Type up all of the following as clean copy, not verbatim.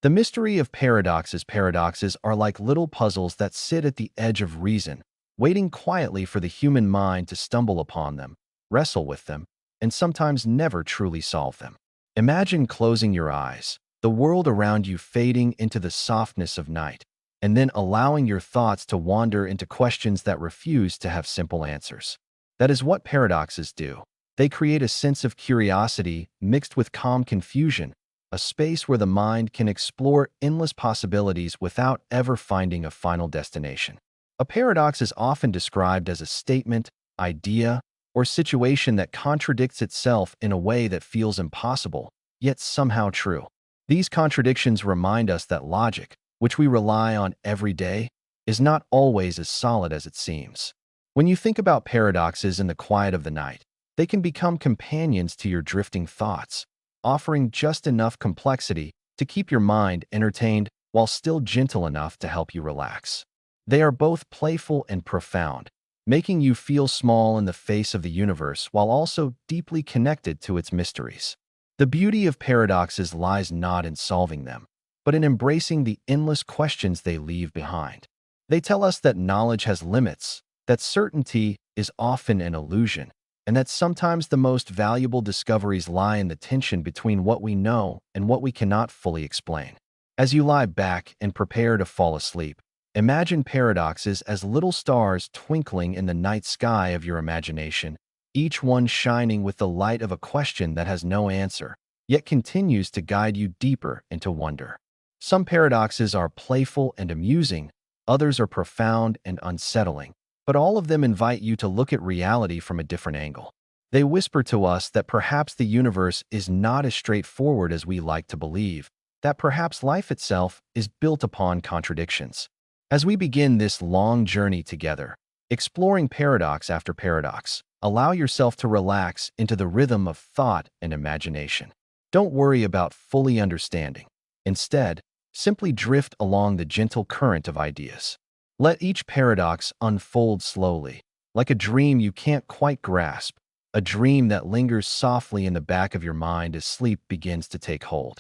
The mystery of paradoxes are like little puzzles that sit at the edge of reason, waiting quietly for the human mind to stumble upon them, wrestle with them, and sometimes never truly solve them. Imagine closing your eyes, the world around you fading into the softness of night, and then allowing your thoughts to wander into questions that refuse to have simple answers. That is what paradoxes do. They create a sense of curiosity mixed with calm confusion, a space where the mind can explore endless possibilities without ever finding a final destination. A paradox is often described as a statement, idea, or situation that contradicts itself in a way that feels impossible, yet somehow true. These contradictions remind us that logic, which we rely on every day, is not always as solid as it seems. When you think about paradoxes in the quiet of the night, they can become companions to your drifting thoughts, offering just enough complexity to keep your mind entertained while still gentle enough to help you relax. They are both playful and profound, making you feel small in the face of the universe while also deeply connected to its mysteries. The beauty of paradoxes lies not in solving them, but in embracing the endless questions they leave behind. They tell us that knowledge has limits, that certainty is often an illusion, and that sometimes the most valuable discoveries lie in the tension between what we know and what we cannot fully explain. As you lie back and prepare to fall asleep, imagine paradoxes as little stars twinkling in the night sky of your imagination, each one shining with the light of a question that has no answer, yet continues to guide you deeper into wonder. Some paradoxes are playful and amusing, others are profound and unsettling, but all of them invite you to look at reality from a different angle. They whisper to us that perhaps the universe is not as straightforward as we like to believe, that perhaps life itself is built upon contradictions. As we begin this long journey together, exploring paradox after paradox, allow yourself to relax into the rhythm of thought and imagination. Don't worry about fully understanding. Instead, simply drift along the gentle current of ideas. Let each paradox unfold slowly, like a dream you can't quite grasp, a dream that lingers softly in the back of your mind as sleep begins to take hold.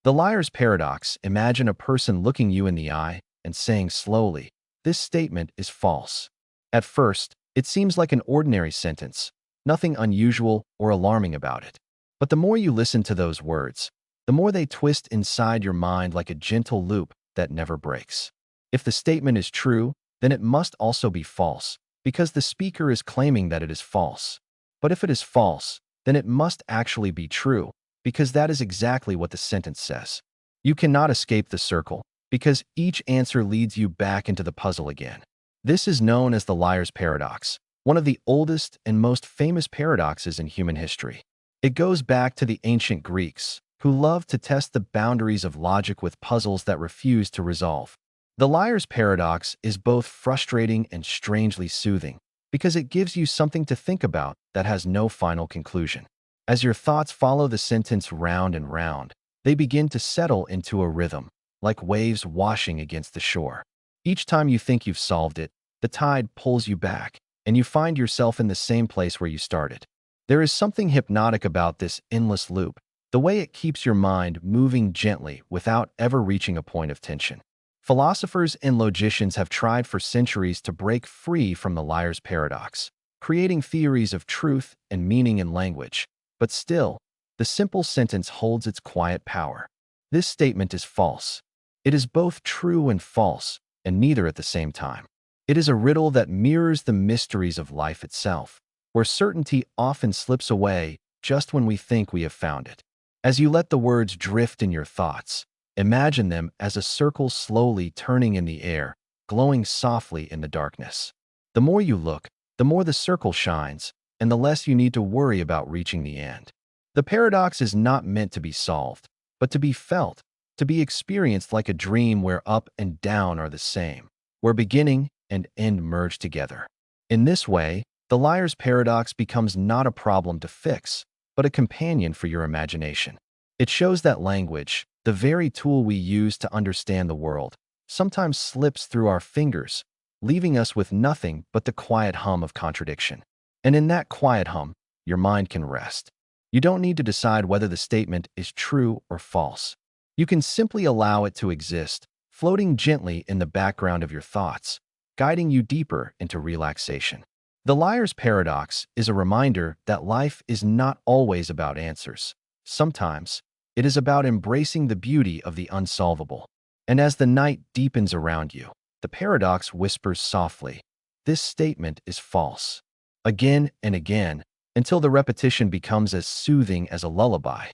The liar's paradox: imagine a person looking you in the eye and saying slowly, "This statement is false." At first, it seems like an ordinary sentence, nothing unusual or alarming about it. But the more you listen to those words, the more they twist inside your mind like a gentle loop that never breaks. If the statement is true, then it must also be false, because the speaker is claiming that it is false. But if it is false, then it must actually be true, because that is exactly what the sentence says. You cannot escape the circle, because each answer leads you back into the puzzle again. This is known as the liar's paradox, one of the oldest and most famous paradoxes in human history. It goes back to the ancient Greeks, who loved to test the boundaries of logic with puzzles that refused to resolve. The liar's paradox is both frustrating and strangely soothing, because it gives you something to think about that has no final conclusion. As your thoughts follow the sentence round and round, they begin to settle into a rhythm, like waves washing against the shore. Each time you think you've solved it, the tide pulls you back, and you find yourself in the same place where you started. There is something hypnotic about this endless loop, the way it keeps your mind moving gently without ever reaching a point of tension. Philosophers and logicians have tried for centuries to break free from the liar's paradox, creating theories of truth and meaning in language. But still, the simple sentence holds its quiet power. This statement is false. It is both true and false, and neither at the same time. It is a riddle that mirrors the mysteries of life itself, where certainty often slips away just when we think we have found it. As you let the words drift in your thoughts, imagine them as a circle slowly turning in the air, glowing softly in the darkness. The more you look, the more the circle shines, and the less you need to worry about reaching the end. The paradox is not meant to be solved, but to be felt, to be experienced like a dream where up and down are the same, where beginning and end merge together. In this way, the liar's paradox becomes not a problem to fix, but a companion for your imagination. It shows that language, the very tool we use to understand the world, sometimes slips through our fingers, leaving us with nothing but the quiet hum of contradiction. And in that quiet hum, your mind can rest. You don't need to decide whether the statement is true or false. You can simply allow it to exist, floating gently in the background of your thoughts, guiding you deeper into relaxation. The liar's paradox is a reminder that life is not always about answers. Sometimes, it is about embracing the beauty of the unsolvable. And as the night deepens around you, the paradox whispers softly, "This statement is false," again and again, until the repetition becomes as soothing as a lullaby.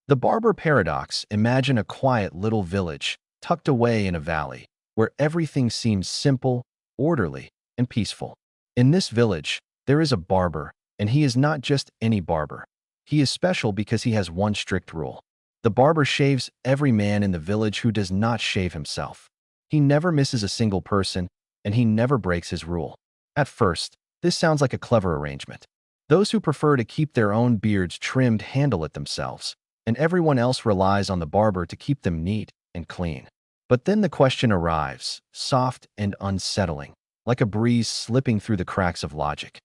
The barber paradox: imagine a quiet little village tucked away in a valley, where everything seems simple, orderly, and peaceful. In this village, there is a barber, and he is not just any barber. He is special because he has one strict rule. The barber shaves every man in the village who does not shave himself. He never misses a single person, and he never breaks his rule. At first, this sounds like a clever arrangement. Those who prefer to keep their own beards trimmed handle it themselves, and everyone else relies on the barber to keep them neat and clean. But then the question arrives, soft and unsettling, like a breeze slipping through the cracks of logic.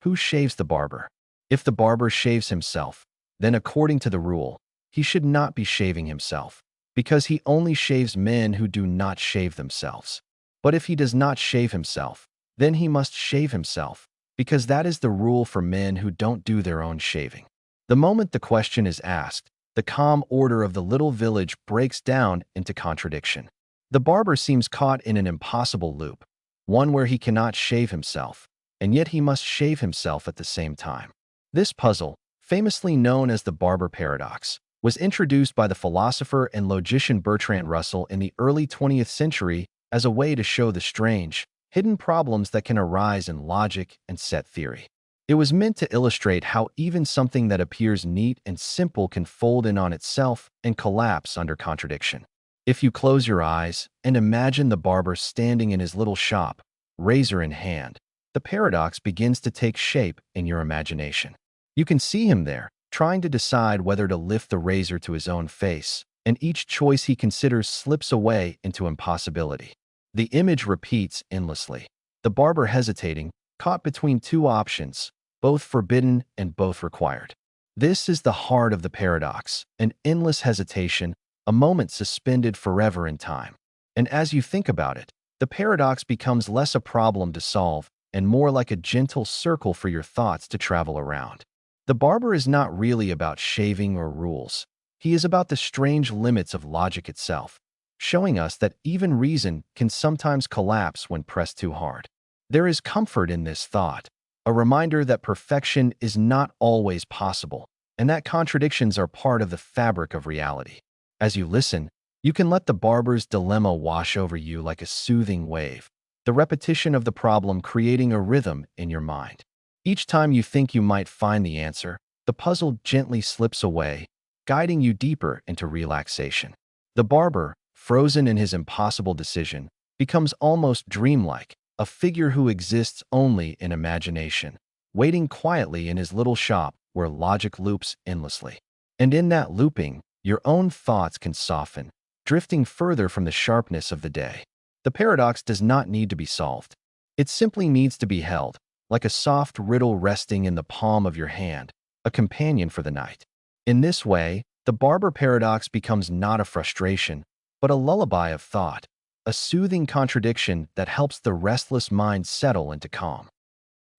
Who shaves the barber? If the barber shaves himself, then according to the rule, he should not be shaving himself, because he only shaves men who do not shave themselves. But if he does not shave himself, then he must shave himself, because that is the rule for men who don't do their own shaving. The moment the question is asked, the calm order of the little village breaks down into contradiction. The barber seems caught in an impossible loop, one where he cannot shave himself, and yet he must shave himself at the same time. This puzzle, famously known as the barber paradox, was introduced by the philosopher and logician Bertrand Russell in the early 20th century as a way to show the strange, hidden problems that can arise in logic and set theory. It was meant to illustrate how even something that appears neat and simple can fold in on itself and collapse under contradiction. If you close your eyes and imagine the barber standing in his little shop, razor in hand, the paradox begins to take shape in your imagination. You can see him there, trying to decide whether to lift the razor to his own face, and each choice he considers slips away into impossibility. The image repeats endlessly, the barber hesitating, caught between two options, both forbidden and both required. This is the heart of the paradox, an endless hesitation, a moment suspended forever in time. And as you think about it, the paradox becomes less a problem to solve and more like a gentle circle for your thoughts to travel around. The barber is not really about shaving or rules. He is about the strange limits of logic itself, showing us that even reason can sometimes collapse when pressed too hard. There is comfort in this thought, a reminder that perfection is not always possible, and that contradictions are part of the fabric of reality. As you listen, you can let the barber's dilemma wash over you like a soothing wave, the repetition of the problem creating a rhythm in your mind. Each time you think you might find the answer, the puzzle gently slips away, guiding you deeper into relaxation. The barber, frozen in his impossible decision, becomes almost dreamlike, a figure who exists only in imagination, waiting quietly in his little shop where logic loops endlessly. And in that looping, your own thoughts can soften, drifting further from the sharpness of the day. The paradox does not need to be solved. It simply needs to be held, like a soft riddle resting in the palm of your hand, a companion for the night. In this way, the barber paradox becomes not a frustration, but a lullaby of thought, a soothing contradiction that helps the restless mind settle into calm.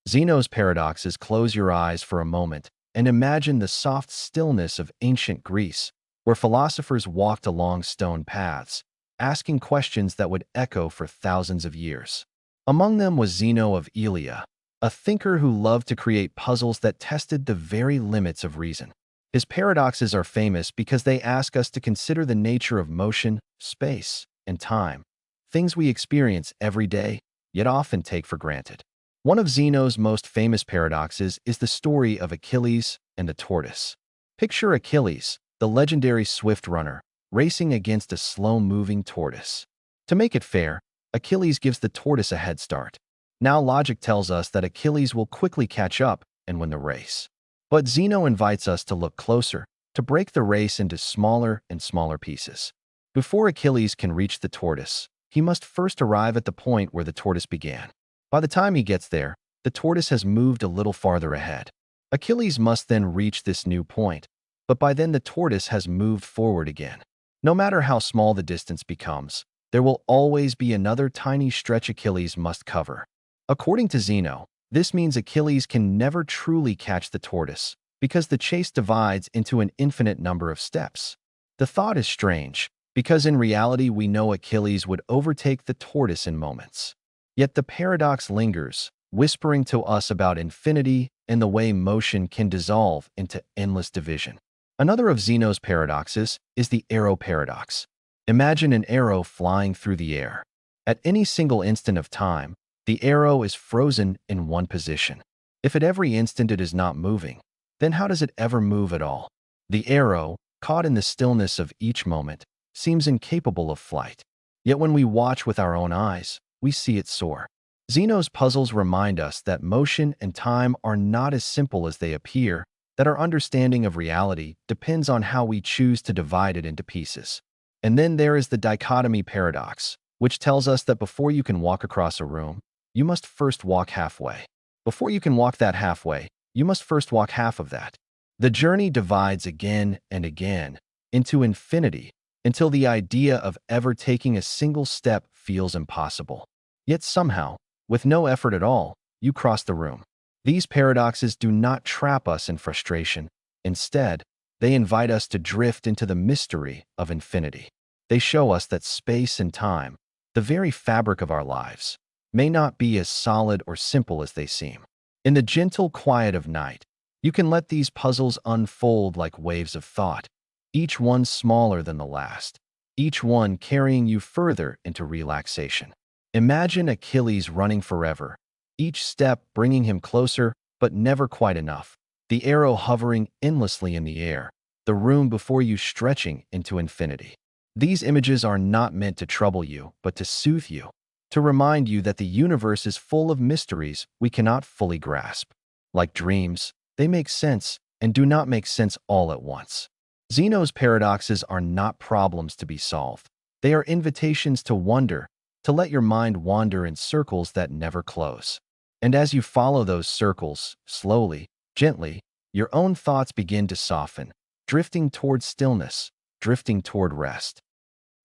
Zeno's paradoxes: close your eyes for a moment and imagine the soft stillness of ancient Greece, where philosophers walked along stone paths, asking questions that would echo for thousands of years. Among them was Zeno of Elea, a thinker who loved to create puzzles that tested the very limits of reason. His paradoxes are famous because they ask us to consider the nature of motion, space, and time, things we experience every day, yet often take for granted. One of Zeno's most famous paradoxes is the story of Achilles and the tortoise. Picture Achilles, the legendary swift runner, racing against a slow-moving tortoise. To make it fair, Achilles gives the tortoise a head start. Now logic tells us that Achilles will quickly catch up and win the race. But Zeno invites us to look closer, to break the race into smaller and smaller pieces. Before Achilles can reach the tortoise, he must first arrive at the point where the tortoise began. By the time he gets there, the tortoise has moved a little farther ahead. Achilles must then reach this new point, but by then the tortoise has moved forward again. No matter how small the distance becomes, there will always be another tiny stretch Achilles must cover. According to Zeno, this means Achilles can never truly catch the tortoise, because the chase divides into an infinite number of steps. The thought is strange, because in reality we know Achilles would overtake the tortoise in moments. Yet the paradox lingers, whispering to us about infinity and the way motion can dissolve into endless division. Another of Zeno's paradoxes is the arrow paradox. Imagine an arrow flying through the air. At any single instant of time, the arrow is frozen in one position. If at every instant it is not moving, then how does it ever move at all? The arrow, caught in the stillness of each moment, seems incapable of flight. Yet when we watch with our own eyes, we see it soar. Zeno's puzzles remind us that motion and time are not as simple as they appear, that our understanding of reality depends on how we choose to divide it into pieces. And then there is the dichotomy paradox, which tells us that before you can walk across a room, you must first walk halfway. Before you can walk that halfway, you must first walk half of that. The journey divides again and again into infinity until the idea of ever taking a single step feels impossible. Yet somehow, with no effort at all, you cross the room. These paradoxes do not trap us in frustration. Instead, they invite us to drift into the mystery of infinity. They show us that space and time, the very fabric of our lives, may not be as solid or simple as they seem. In the gentle quiet of night, you can let these puzzles unfold like waves of thought, each one smaller than the last, each one carrying you further into relaxation. Imagine Achilles running forever, each step bringing him closer, but never quite enough. The arrow hovering endlessly in the air, the room before you stretching into infinity. These images are not meant to trouble you, but to soothe you, to remind you that the universe is full of mysteries we cannot fully grasp. Like dreams, they make sense and do not make sense all at once. Zeno's paradoxes are not problems to be solved. They are invitations to wonder, to let your mind wander in circles that never close. And as you follow those circles, slowly, gently, your own thoughts begin to soften, drifting toward stillness, drifting toward rest.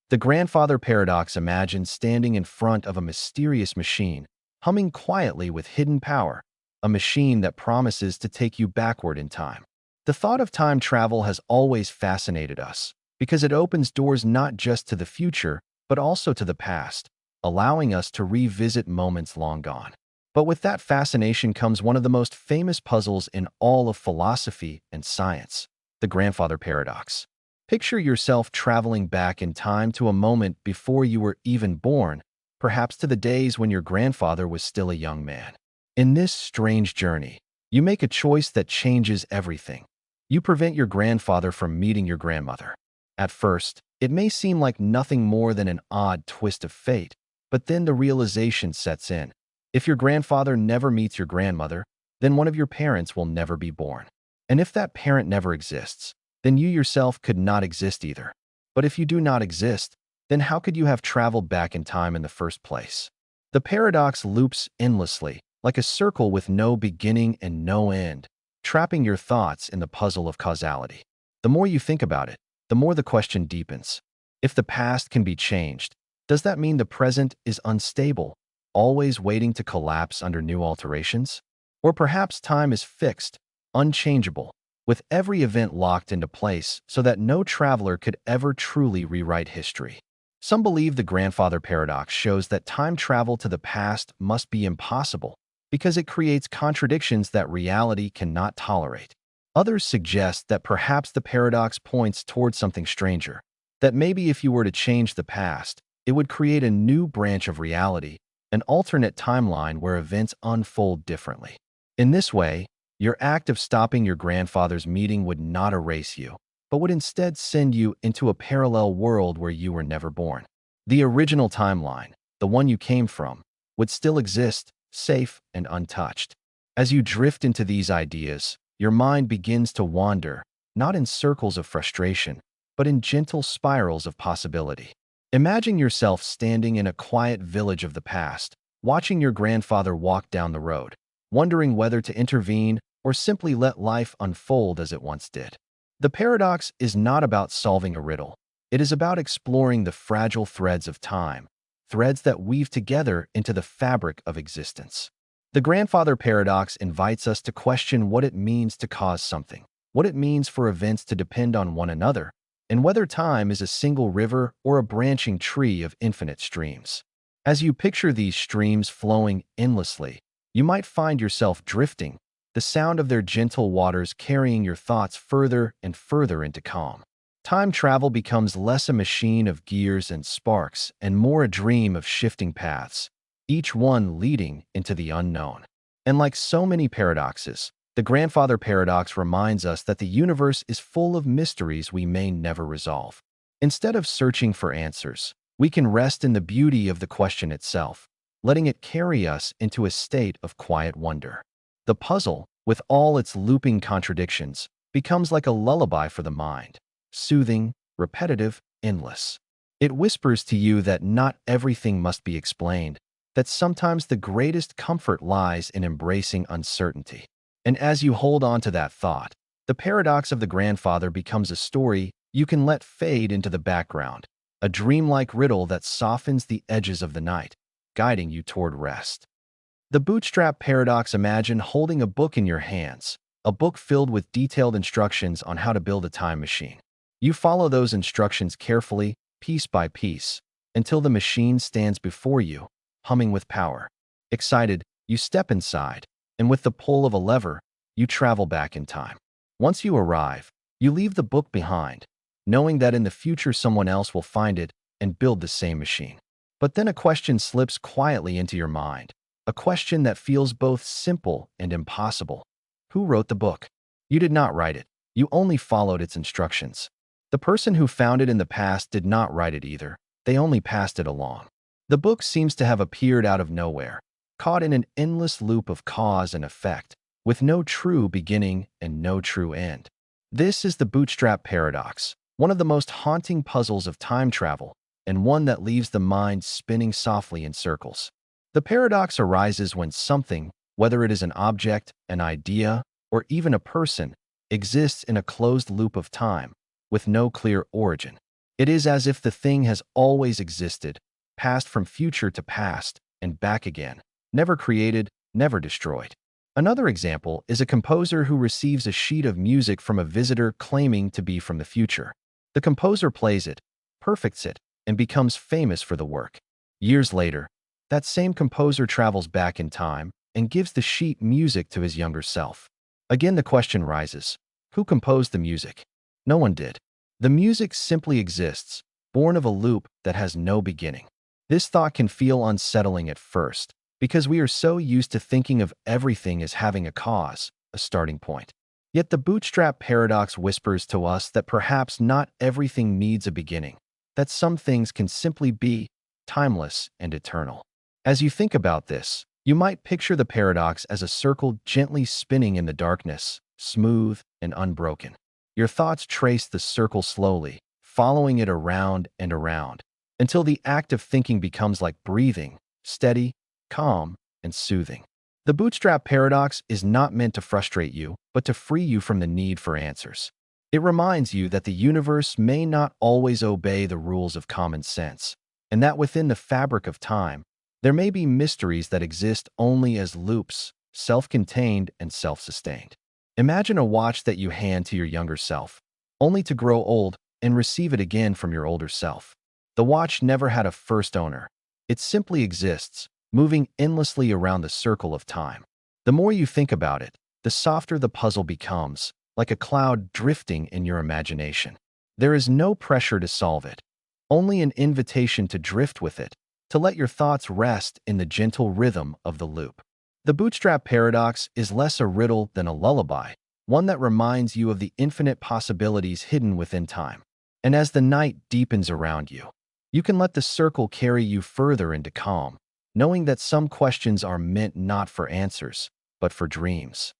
The grandfather paradox imagines standing in front of a mysterious machine, humming quietly with hidden power, a machine that promises to take you backward in time. The thought of time travel has always fascinated us, because it opens doors not just to the future, but also to the past, allowing us to revisit moments long gone. But with that fascination comes one of the most famous puzzles in all of philosophy and science, the grandfather paradox. Picture yourself traveling back in time to a moment before you were even born, perhaps to the days when your grandfather was still a young man. In this strange journey, you make a choice that changes everything. You prevent your grandfather from meeting your grandmother. At first, it may seem like nothing more than an odd twist of fate, but then the realization sets in. If your grandfather never meets your grandmother, then one of your parents will never be born. And if that parent never exists, then you yourself could not exist either. But if you do not exist, then how could you have traveled back in time in the first place? The paradox loops endlessly, like a circle with no beginning and no end, trapping your thoughts in the puzzle of causality. The more you think about it, the more the question deepens. If the past can be changed, does that mean the present is unstable, always waiting to collapse under new alterations? Or perhaps time is fixed, unchangeable, with every event locked into place so that no traveler could ever truly rewrite history. Some believe the grandfather paradox shows that time travel to the past must be impossible because it creates contradictions that reality cannot tolerate. Others suggest that perhaps the paradox points toward something stranger, that maybe if you were to change the past, it would create a new branch of reality, an alternate timeline where events unfold differently. In this way, your act of stopping your grandfather's meeting would not erase you, but would instead send you into a parallel world where you were never born. The original timeline, the one you came from, would still exist, safe and untouched. As you drift into these ideas, your mind begins to wander, not in circles of frustration, but in gentle spirals of possibility. Imagine yourself standing in a quiet village of the past, watching your grandfather walk down the road, wondering whether to intervene or simply let life unfold as it once did. The paradox is not about solving a riddle. It is about exploring the fragile threads of time, threads that weave together into the fabric of existence. The grandfather paradox invites us to question what it means to cause something, what it means for events to depend on one another, and whether time is a single river or a branching tree of infinite streams. As you picture these streams flowing endlessly, you might find yourself drifting, the sound of their gentle waters carrying your thoughts further and further into calm. Time travel becomes less a machine of gears and sparks and more a dream of shifting paths, each one leading into the unknown. And like so many paradoxes, the grandfather paradox reminds us that the universe is full of mysteries we may never resolve. Instead of searching for answers, we can rest in the beauty of the question itself, letting it carry us into a state of quiet wonder. The puzzle, with all its looping contradictions, becomes like a lullaby for the mind, soothing, repetitive, endless. It whispers to you that not everything must be explained, that sometimes the greatest comfort lies in embracing uncertainty. And as you hold on to that thought, the paradox of the grandfather becomes a story you can let fade into the background, a dreamlike riddle that softens the edges of the night, guiding you toward rest. The bootstrap paradox: imagine holding a book in your hands, a book filled with detailed instructions on how to build a time machine. You follow those instructions carefully, piece by piece, until the machine stands before you, humming with power. Excited, you step inside, and with the pull of a lever, you travel back in time. Once you arrive, you leave the book behind, knowing that in the future someone else will find it and build the same machine. But then a question slips quietly into your mind, a question that feels both simple and impossible. Who wrote the book? You did not write it. You only followed its instructions. The person who found it in the past did not write it either. They only passed it along. The book seems to have appeared out of nowhere, caught in an endless loop of cause and effect, with no true beginning and no true end. This is the bootstrap paradox, one of the most haunting puzzles of time travel, and one that leaves the mind spinning softly in circles. The paradox arises when something, whether it is an object, an idea, or even a person, exists in a closed loop of time, with no clear origin. It is as if the thing has always existed, passed from future to past, and back again, never created, never destroyed. Another example is a composer who receives a sheet of music from a visitor claiming to be from the future. The composer plays it, perfects it, and becomes famous for the work. Years later, that same composer travels back in time and gives the sheet music to his younger self. Again, the question rises: who composed the music? No one did. The music simply exists, born of a loop that has no beginning. This thought can feel unsettling at first, because we are so used to thinking of everything as having a cause, a starting point. Yet the bootstrap paradox whispers to us that perhaps not everything needs a beginning, that some things can simply be timeless and eternal. As you think about this, you might picture the paradox as a circle gently spinning in the darkness, smooth and unbroken. Your thoughts trace the circle slowly, following it around and around, until the act of thinking becomes like breathing, steady, calm, and soothing. The bootstrap paradox is not meant to frustrate you, but to free you from the need for answers. It reminds you that the universe may not always obey the rules of common sense, and that within the fabric of time, there may be mysteries that exist only as loops, self-contained and self-sustained. Imagine a watch that you hand to your younger self, only to grow old and receive it again from your older self. The watch never had a first owner. It simply exists, moving endlessly around the circle of time. The more you think about it, the softer the puzzle becomes, like a cloud drifting in your imagination. There is no pressure to solve it, only an invitation to drift with it, to let your thoughts rest in the gentle rhythm of the loop. The bootstrap paradox is less a riddle than a lullaby, one that reminds you of the infinite possibilities hidden within time. And as the night deepens around you, you can let the circle carry you further into calm, knowing that some questions are meant not for answers, but for dreams.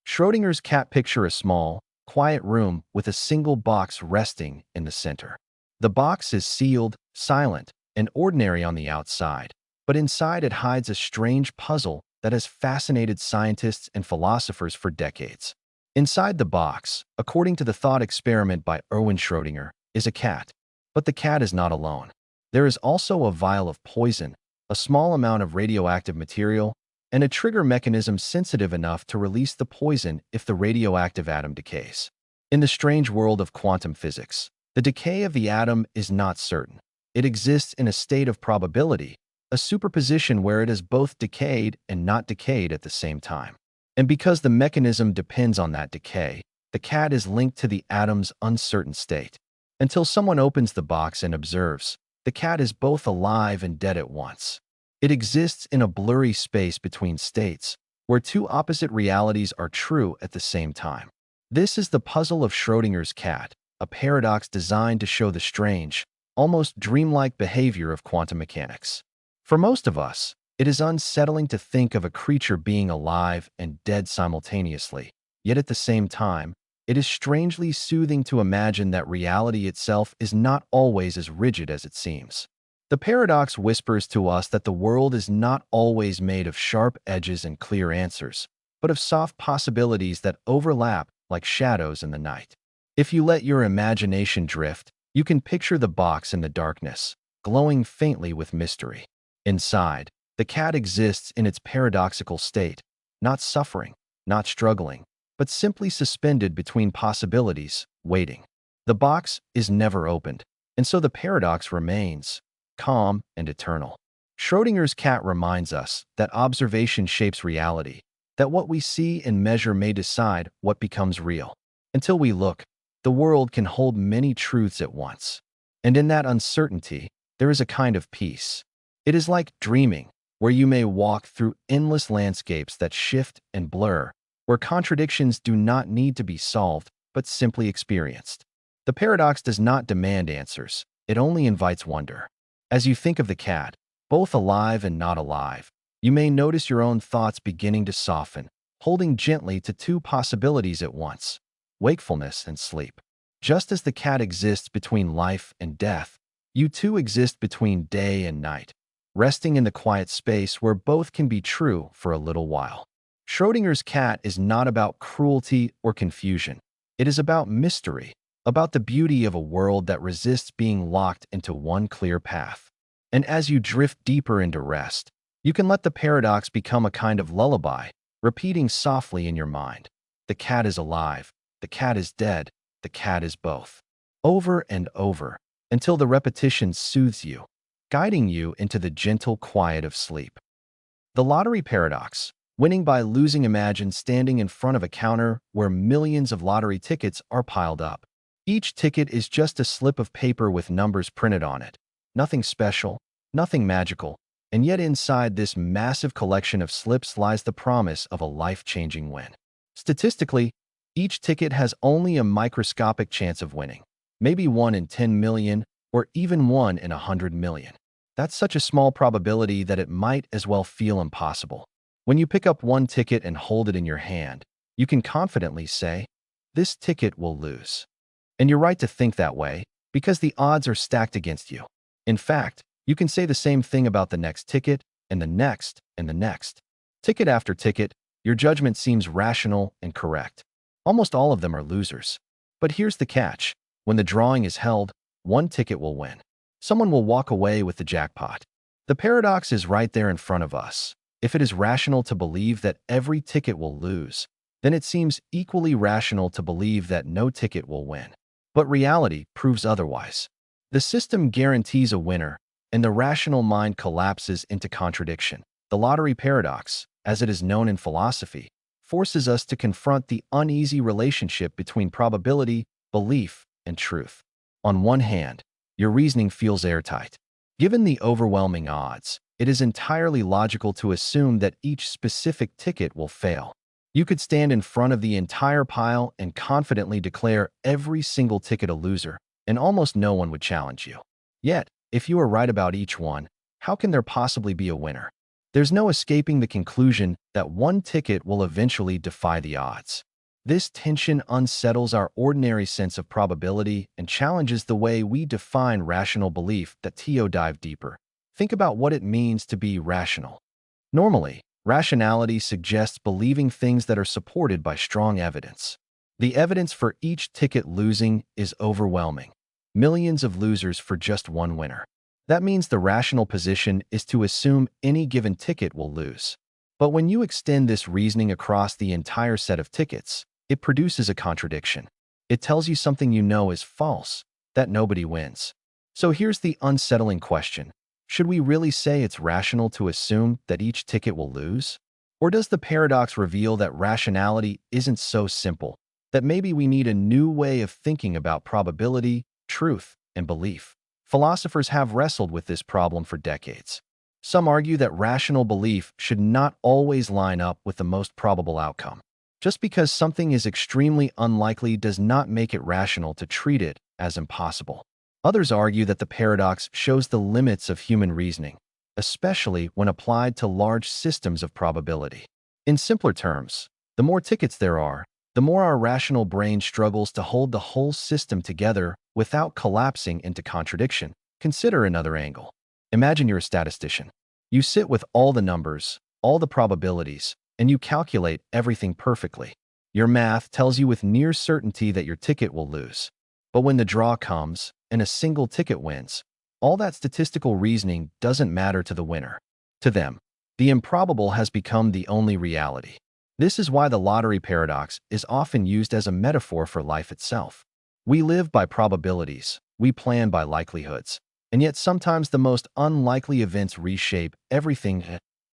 Schrodinger's cat: picture a small, quiet room with a single box resting in the center. The box is sealed, silent, and ordinary on the outside, but inside it hides a strange puzzle that has fascinated scientists and philosophers for decades. Inside the box, according to the thought experiment by Erwin Schrödinger, is a cat. But the cat is not alone. There is also a vial of poison, a small amount of radioactive material, and a trigger mechanism sensitive enough to release the poison if the radioactive atom decays. In the strange world of quantum physics, the decay of the atom is not certain. It exists in a state of probability, a superposition where it is both decayed and not decayed at the same time. And because the mechanism depends on that decay, the cat is linked to the atom's uncertain state. Until someone opens the box and observes, the cat is both alive and dead at once. It exists in a blurry space between states, where two opposite realities are true at the same time. This is the puzzle of Schrödinger's cat, a paradox designed to show the strange, almost dreamlike behavior of quantum mechanics. For most of us, it is unsettling to think of a creature being alive and dead simultaneously, yet at the same time, it is strangely soothing to imagine that reality itself is not always as rigid as it seems. The paradox whispers to us that the world is not always made of sharp edges and clear answers, but of soft possibilities that overlap like shadows in the night. If you let your imagination drift, you can picture the box in the darkness, glowing faintly with mystery. Inside, the cat exists in its paradoxical state, not suffering, not struggling, but simply suspended between possibilities, waiting. The box is never opened, and so the paradox remains, calm and eternal. Schrödinger's cat reminds us that observation shapes reality, that what we see and measure may decide what becomes real. Until we look, the world can hold many truths at once. And in that uncertainty, there is a kind of peace. It is like dreaming, where you may walk through endless landscapes that shift and blur, where contradictions do not need to be solved, but simply experienced. The paradox does not demand answers, it only invites wonder. As you think of the cat, both alive and not alive, you may notice your own thoughts beginning to soften, holding gently to two possibilities at once, wakefulness and sleep. Just as the cat exists between life and death, you too exist between day and night, resting in the quiet space where both can be true for a little while. Schrödinger's cat is not about cruelty or confusion. It is about mystery, about the beauty of a world that resists being locked into one clear path. And as you drift deeper into rest, you can let the paradox become a kind of lullaby, repeating softly in your mind. The cat is alive, the cat is dead, the cat is both. Over and over, until the repetition soothes you, guiding you into the gentle quiet of sleep. The lottery paradox. Winning by losing. Imagine standing in front of a counter where millions of lottery tickets are piled up. Each ticket is just a slip of paper with numbers printed on it. Nothing special, nothing magical, and yet inside this massive collection of slips lies the promise of a life-changing win. Statistically, each ticket has only a microscopic chance of winning, maybe 1 in 10 million or even 1 in 100 million. That's such a small probability that it might as well feel impossible. When you pick up one ticket and hold it in your hand, you can confidently say, "This ticket will lose." And you're right to think that way, because the odds are stacked against you. In fact, you can say the same thing about the next ticket, and the next, and the next. Ticket after ticket, your judgment seems rational and correct. Almost all of them are losers. But here's the catch. When the drawing is held, one ticket will win. Someone will walk away with the jackpot. The paradox is right there in front of us. If it is rational to believe that every ticket will lose, then it seems equally rational to believe that no ticket will win. But reality proves otherwise. The system guarantees a winner, and the rational mind collapses into contradiction. The lottery paradox, as it is known in philosophy, forces us to confront the uneasy relationship between probability, belief, and truth. On one hand, your reasoning feels airtight. Given the overwhelming odds, it is entirely logical to assume that each specific ticket will fail. You could stand in front of the entire pile and confidently declare every single ticket a loser, and almost no one would challenge you. Yet, if you are right about each one, how can there possibly be a winner? There's no escaping the conclusion that one ticket will eventually defy the odds. This tension unsettles our ordinary sense of probability and challenges the way we define rational belief. Dive deeper. Think about what it means to be rational. Normally, rationality suggests believing things that are supported by strong evidence. The evidence for each ticket losing is overwhelming. millions of losers for just one winner. That means the rational position is to assume any given ticket will lose. But when you extend this reasoning across the entire set of tickets, it produces a contradiction. It tells you something you know is false, that nobody wins. So here's the unsettling question. Should we really say it's rational to assume that each ticket will lose? Or does the paradox reveal that rationality isn't so simple, that maybe we need a new way of thinking about probability, truth, and belief? Philosophers have wrestled with this problem for decades. Some argue that rational belief should not always line up with the most probable outcome. Just because something is extremely unlikely does not make it rational to treat it as impossible. Others argue that the paradox shows the limits of human reasoning, especially when applied to large systems of probability. In simpler terms, the more tickets there are, the more our rational brain struggles to hold the whole system together without collapsing into contradiction. Consider another angle. Imagine you're a statistician. You sit with all the numbers, all the probabilities, and you calculate everything perfectly. Your math tells you with near certainty that your ticket will lose. But when the draw comes and a single ticket wins, all that statistical reasoning doesn't matter to the winner. To them, the improbable has become the only reality. This is why the lottery paradox is often used as a metaphor for life itself. We live by probabilities, we plan by likelihoods, and yet sometimes the most unlikely events reshape everything.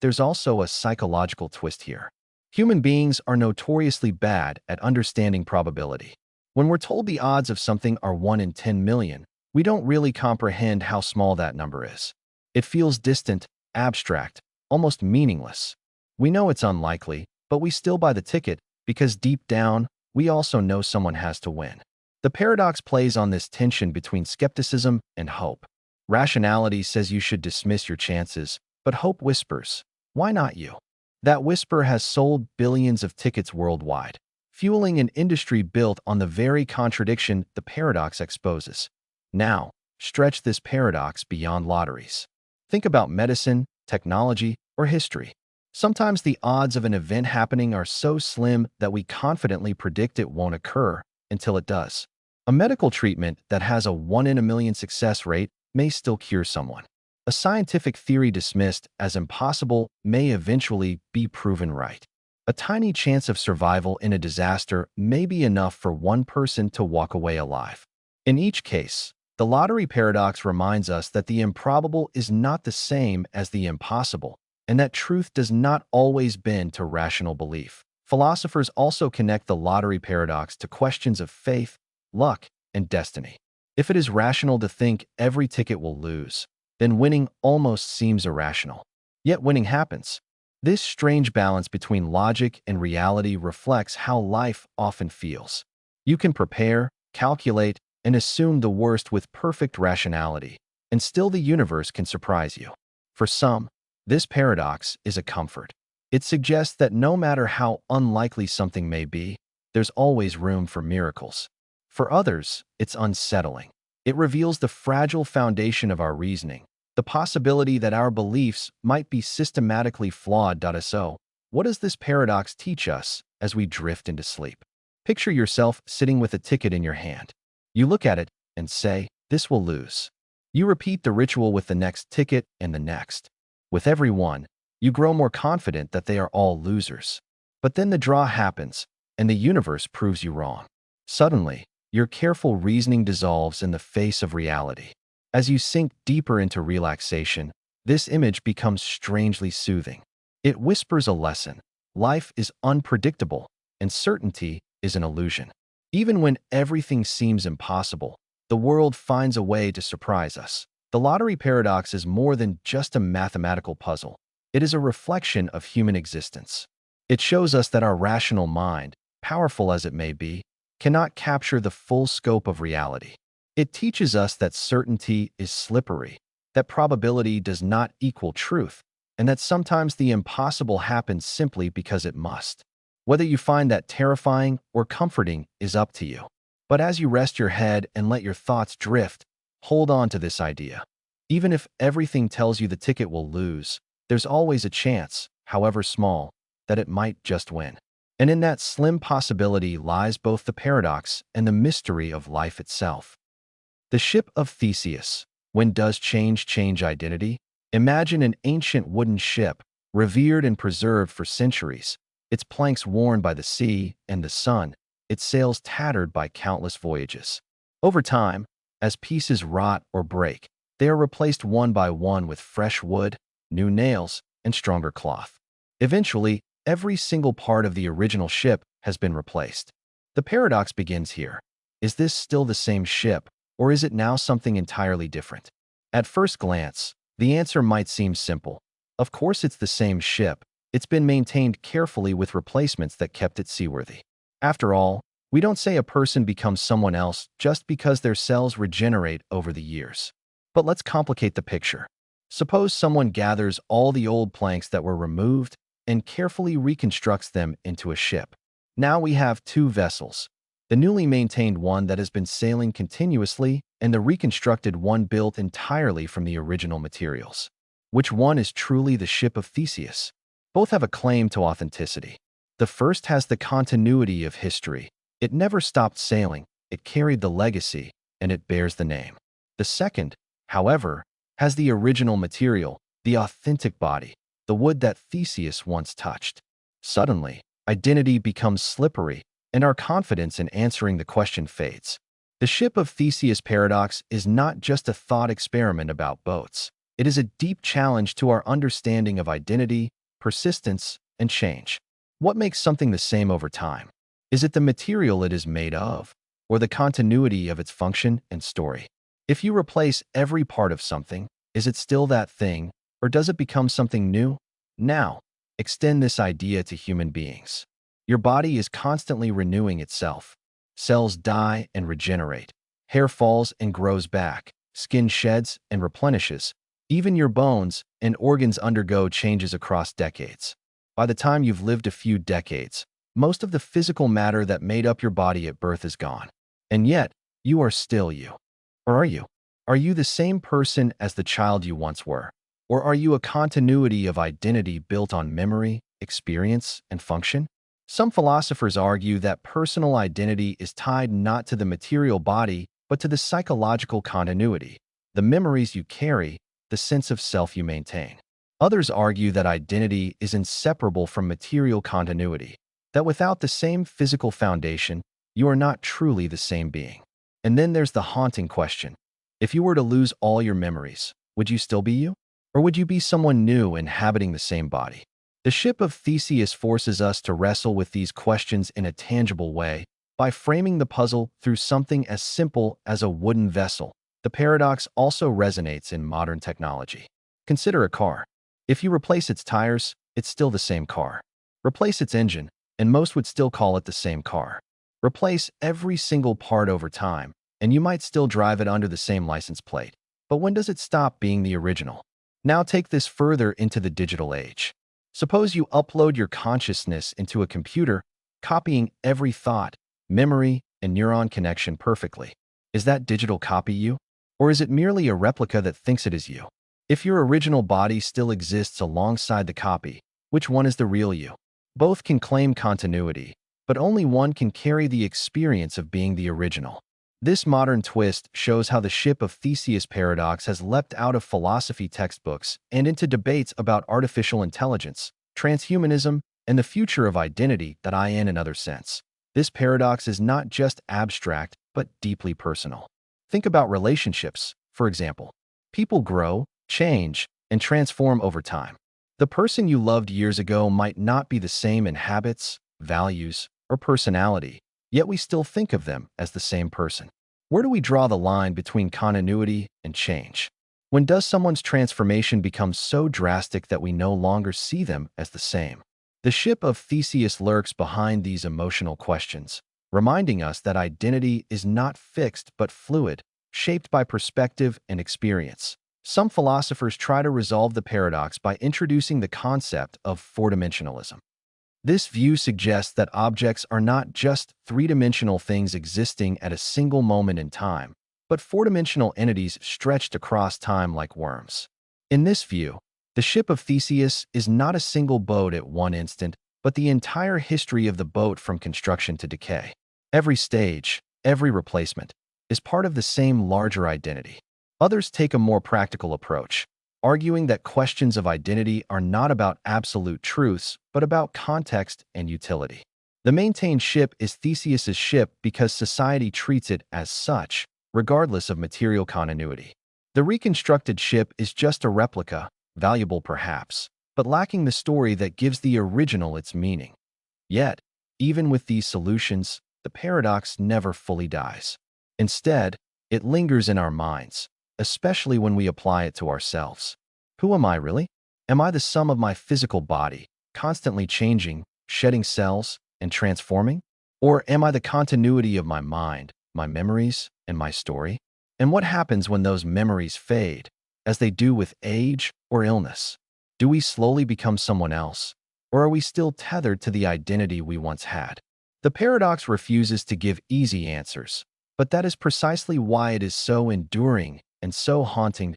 There's also a psychological twist here. Human beings are notoriously bad at understanding probability. When we're told the odds of something are 1 in 10 million, we don't really comprehend how small that number is. It feels distant, abstract, almost meaningless. We know it's unlikely, but we still buy the ticket because deep down, we also know someone has to win. The paradox plays on this tension between skepticism and hope. Rationality says you should dismiss your chances, but hope whispers, why not you? That whisper has sold billions of tickets worldwide, fueling an industry built on the very contradiction the paradox exposes. Now, stretch this paradox beyond lotteries. Think about medicine, technology, or history. Sometimes the odds of an event happening are so slim that we confidently predict it won't occur until it does. A medical treatment that has a 1 in a million success rate may still cure someone. A scientific theory dismissed as impossible may eventually be proven right. A tiny chance of survival in a disaster may be enough for one person to walk away alive. In each case, the lottery paradox reminds us that the improbable is not the same as the impossible, and that truth does not always bend to rational belief. Philosophers also connect the lottery paradox to questions of faith, luck, and destiny. If it is rational to think every ticket will lose, then winning almost seems irrational. Yet winning happens. This strange balance between logic and reality reflects how life often feels. You can prepare, calculate, and assume the worst with perfect rationality, and still the universe can surprise you. For some, this paradox is a comfort. It suggests that no matter how unlikely something may be, there's always room for miracles. For others, it's unsettling. It reveals the fragile foundation of our reasoning, the possibility that our beliefs might be systematically flawed. So, what does this paradox teach us as we drift into sleep? Picture yourself sitting with a ticket in your hand. You look at it and say, "This will lose." You repeat the ritual with the next ticket and the next. With every one, you grow more confident that they are all losers. But then the draw happens, and the universe proves you wrong. Suddenly, your careful reasoning dissolves in the face of reality. As you sink deeper into relaxation, this image becomes strangely soothing. It whispers a lesson. Life is unpredictable, and certainty is an illusion. Even when everything seems impossible, the world finds a way to surprise us. The lottery paradox is more than just a mathematical puzzle. It is a reflection of human existence. It shows us that our rational mind, powerful as it may be, cannot capture the full scope of reality. It teaches us that certainty is slippery, that probability does not equal truth, and that sometimes the impossible happens simply because it must. Whether you find that terrifying or comforting is up to you. But as you rest your head and let your thoughts drift, hold on to this idea. Even if everything tells you the ticket will lose, there's always a chance, however small, that it might just win. And in that slim possibility lies both the paradox and the mystery of life itself. The ship of Theseus. When does change identity? Imagine an ancient wooden ship, revered and preserved for centuries, its planks worn by the sea and the sun, its sails tattered by countless voyages. Over time, as pieces rot or break, they are replaced one by one with fresh wood, new nails, and stronger cloth. Eventually, every single part of the original ship has been replaced. The paradox begins here. Is this still the same ship, or is it now something entirely different? At first glance, the answer might seem simple. Of course it's the same ship. It's been maintained carefully with replacements that kept it seaworthy. After all, we don't say a person becomes someone else just because their cells regenerate over the years. But let's complicate the picture. Suppose someone gathers all the old planks that were removed and carefully reconstructs them into a ship. Now we have two vessels, the newly maintained one that has been sailing continuously and the reconstructed one built entirely from the original materials. Which one is truly the ship of Theseus? Both have a claim to authenticity. The first has the continuity of history. It never stopped sailing, it carried the legacy, and it bears the name. The second, however, has the original material, the authentic body, the wood that Theseus once touched. Suddenly, identity becomes slippery, and our confidence in answering the question fades. The ship of Theseus paradox is not just a thought experiment about boats. It is a deep challenge to our understanding of identity, persistence, and change. What makes something the same over time? Is it the material it is made of, or the continuity of its function and story? If you replace every part of something, is it still that thing, or does it become something new? Now, extend this idea to human beings. Your body is constantly renewing itself. Cells die and regenerate. Hair falls and grows back. Skin sheds and replenishes. Even your bones and organs undergo changes across decades. By the time you've lived a few decades, most of the physical matter that made up your body at birth is gone. And yet, you are still you. Or are you? Are you the same person as the child you once were? Or are you a continuity of identity built on memory, experience, and function? Some philosophers argue that personal identity is tied not to the material body, but to the psychological continuity, the memories you carry, the sense of self you maintain. Others argue that identity is inseparable from material continuity, that without the same physical foundation, you are not truly the same being. And then there's the haunting question. If you were to lose all your memories, would you still be you? Or would you be someone new inhabiting the same body? The ship of Theseus forces us to wrestle with these questions in a tangible way by framing the puzzle through something as simple as a wooden vessel. The paradox also resonates in modern technology. Consider a car. If you replace its tires, it's still the same car. Replace its engine, and most would still call it the same car. Replace every single part over time, and you might still drive it under the same license plate. But when does it stop being the original? Now take this further into the digital age. Suppose you upload your consciousness into a computer, copying every thought, memory, and neuron connection perfectly. Is that digital copy you? Or is it merely a replica that thinks it is you? If your original body still exists alongside the copy, which one is the real you? Both can claim continuity, but only one can carry the experience of being the original. This modern twist shows how the ship of Theseus paradox has leapt out of philosophy textbooks and into debates about artificial intelligence, transhumanism, and the future of identity that I in another sense. This paradox is not just abstract, but deeply personal. Think about relationships, for example. People grow, change, and transform over time. The person you loved years ago might not be the same in habits, values, or personality, yet we still think of them as the same person. Where do we draw the line between continuity and change? When does someone's transformation become so drastic that we no longer see them as the same? The ship of Theseus lurks behind these emotional questions, reminding us that identity is not fixed but fluid, shaped by perspective and experience. Some philosophers try to resolve the paradox by introducing the concept of four-dimensionalism. This view suggests that objects are not just three-dimensional things existing at a single moment in time, but four-dimensional entities stretched across time like worms. In this view, the ship of Theseus is not a single boat at one instant, but the entire history of the boat from construction to decay. Every stage, every replacement, is part of the same larger identity. Others take a more practical approach, arguing that questions of identity are not about absolute truths, but about context and utility. The maintained ship is Theseus's ship because society treats it as such, regardless of material continuity. The reconstructed ship is just a replica, valuable perhaps, but lacking the story that gives the original its meaning. Yet, even with these solutions, the paradox never fully dies. Instead, it lingers in our minds, especially when we apply it to ourselves. Who am I really? Am I the sum of my physical body, constantly changing, shedding cells, and transforming? Or am I the continuity of my mind, my memories, and my story? And what happens when those memories fade, as they do with age or illness? Do we slowly become someone else? Or are we still tethered to the identity we once had? The paradox refuses to give easy answers, but that is precisely why it is so enduring and so haunting.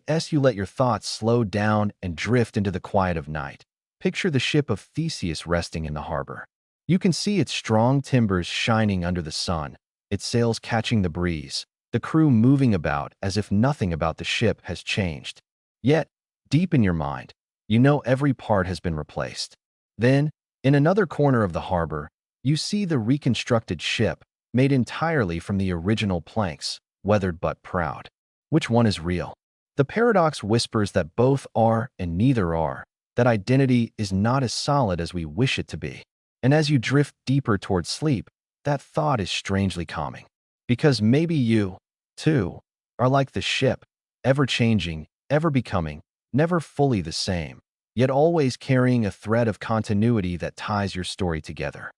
As you let your thoughts slow down and drift into the quiet of night, picture the ship of Theseus resting in the harbor. You can see its strong timbers shining under the sun, its sails catching the breeze, the crew moving about as if nothing about the ship has changed. Yet, deep in your mind, you know every part has been replaced. Then, in another corner of the harbor, you see the reconstructed ship, made entirely from the original planks, weathered but proud. Which one is real? The paradox whispers that both are and neither are, that identity is not as solid as we wish it to be. And as you drift deeper towards sleep, that thought is strangely calming. Because maybe you, too, are like the ship, ever-changing, ever-becoming, never fully the same, yet always carrying a thread of continuity that ties your story together.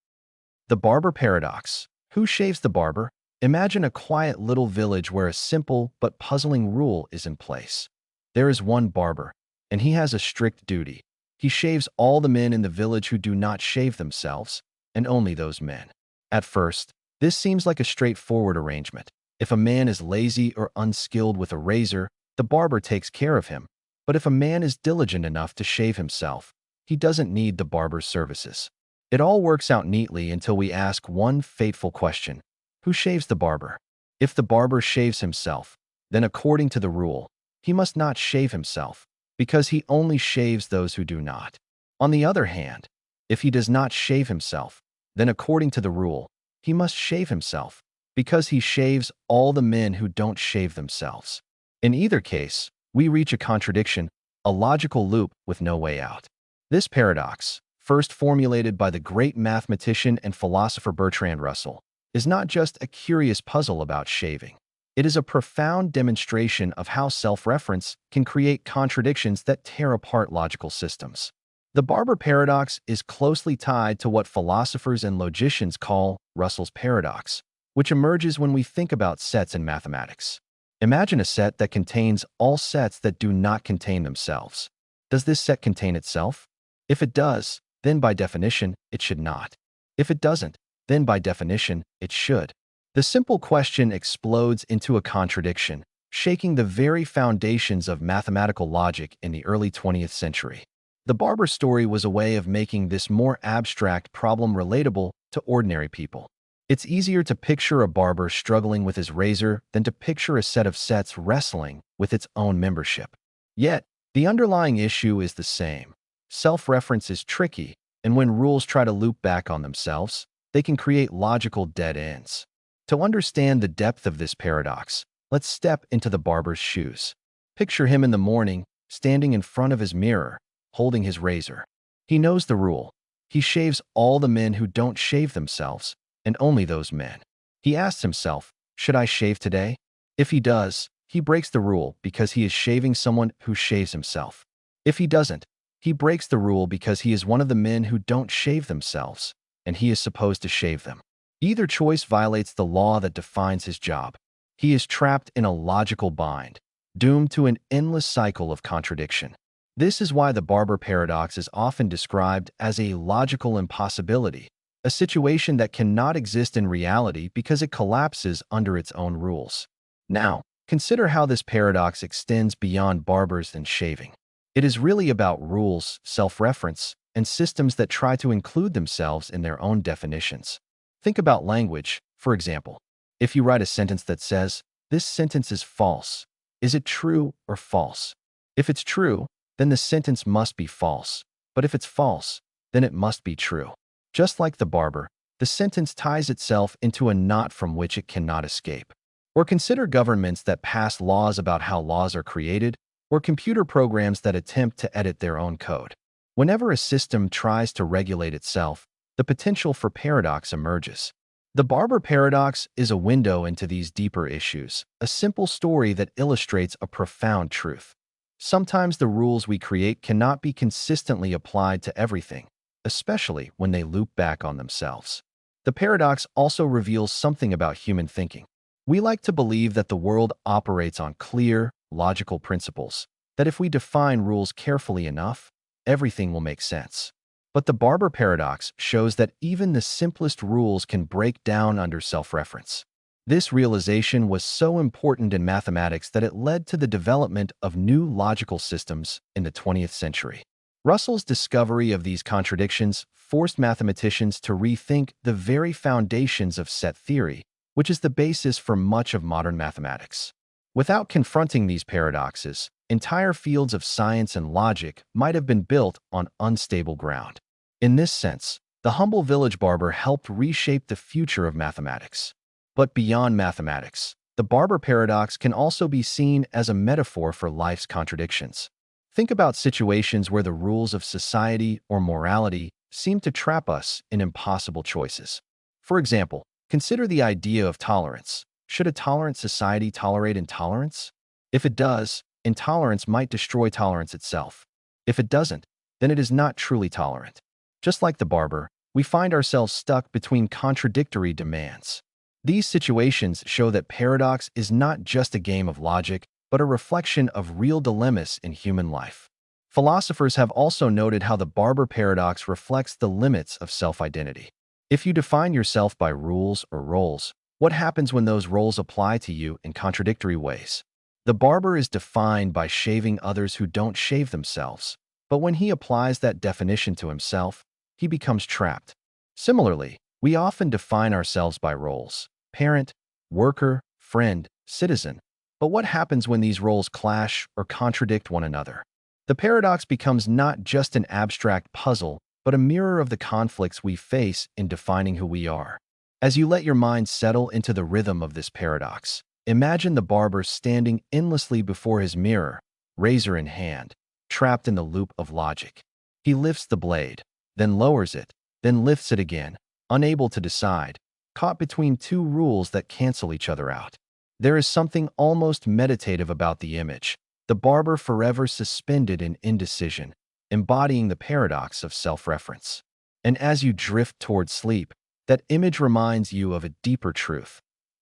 The barber paradox. Who shaves the barber? Imagine a quiet little village where a simple but puzzling rule is in place. There is one barber, and he has a strict duty. He shaves all the men in the village who do not shave themselves, and only those men. At first, this seems like a straightforward arrangement. If a man is lazy or unskilled with a razor, the barber takes care of him. But if a man is diligent enough to shave himself, he doesn't need the barber's services. It all works out neatly until we ask one fateful question. Who shaves the barber? If the barber shaves himself, then according to the rule, he must not shave himself, because he only shaves those who do not. On the other hand, if he does not shave himself, then according to the rule, he must shave himself, because he shaves all the men who don't shave themselves. In either case, we reach a contradiction, a logical loop with no way out. This paradox, first formulated by the great mathematician and philosopher Bertrand Russell, is not just a curious puzzle about shaving. It is a profound demonstration of how self-reference can create contradictions that tear apart logical systems. The barber paradox is closely tied to what philosophers and logicians call Russell's paradox, which emerges when we think about sets in mathematics. Imagine a set that contains all sets that do not contain themselves. Does this set contain itself? If it does, then by definition, it should not. If it doesn't, then by definition, it should. The simple question explodes into a contradiction, shaking the very foundations of mathematical logic in the early 20th century. The barber story was a way of making this more abstract problem relatable to ordinary people. It's easier to picture a barber struggling with his razor than to picture a set of sets wrestling with its own membership. Yet, the underlying issue is the same. Self-reference is tricky, and when rules try to loop back on themselves, they can create logical dead ends. To understand the depth of this paradox, let's step into the barber's shoes. Picture him in the morning, standing in front of his mirror, holding his razor. He knows the rule. He shaves all the men who don't shave themselves, and only those men. He asks himself, should I shave today? If he does, he breaks the rule because he is shaving someone who shaves himself. If he doesn't, he breaks the rule because he is one of the men who don't shave themselves, and he is supposed to shave them. Either choice violates the law that defines his job. He is trapped in a logical bind, doomed to an endless cycle of contradiction. This is why the barber paradox is often described as a logical impossibility, a situation that cannot exist in reality because it collapses under its own rules. Now, consider how this paradox extends beyond barbers and shaving. It is really about rules, self-reference, and systems that try to include themselves in their own definitions. Think about language, for example. If you write a sentence that says, "This sentence is false," is it true or false? If it's true, then the sentence must be false. But if it's false, then it must be true. Just like the barber, the sentence ties itself into a knot from which it cannot escape. Or consider governments that pass laws about how laws are created, or computer programs that attempt to edit their own code. Whenever a system tries to regulate itself, the potential for paradox emerges. The barber paradox is a window into these deeper issues, a simple story that illustrates a profound truth. Sometimes the rules we create cannot be consistently applied to everything, especially when they loop back on themselves. The paradox also reveals something about human thinking. We like to believe that the world operates on clear, logical principles, that if we define rules carefully enough, everything will make sense. But the barber paradox shows that even the simplest rules can break down under self-reference. This realization was so important in mathematics that it led to the development of new logical systems in the 20th century. Russell's discovery of these contradictions forced mathematicians to rethink the very foundations of set theory, which is the basis for much of modern mathematics. Without confronting these paradoxes, entire fields of science and logic might have been built on unstable ground. In this sense, the humble village barber helped reshape the future of mathematics. But beyond mathematics, the barber paradox can also be seen as a metaphor for life's contradictions. Think about situations where the rules of society or morality seem to trap us in impossible choices. For example, consider the idea of tolerance. Should a tolerant society tolerate intolerance? If it does, intolerance might destroy tolerance itself. If it doesn't, then it is not truly tolerant. Just like the barber, we find ourselves stuck between contradictory demands. These situations show that paradox is not just a game of logic, but a reflection of real dilemmas in human life. Philosophers have also noted how the barber paradox reflects the limits of self-identity. If you define yourself by rules or roles, what happens when those roles apply to you in contradictory ways? The barber is defined by shaving others who don't shave themselves, but when he applies that definition to himself, he becomes trapped. Similarly, we often define ourselves by roles: parent, worker, friend, citizen. But what happens when these roles clash or contradict one another? The paradox becomes not just an abstract puzzle, but a mirror of the conflicts we face in defining who we are. As you let your mind settle into the rhythm of this paradox, imagine the barber standing endlessly before his mirror, razor in hand, trapped in the loop of logic. He lifts the blade, then lowers it, then lifts it again, unable to decide, caught between two rules that cancel each other out. There is something almost meditative about the image, the barber forever suspended in indecision, embodying the paradox of self-reference. And as you drift toward sleep, that image reminds you of a deeper truth.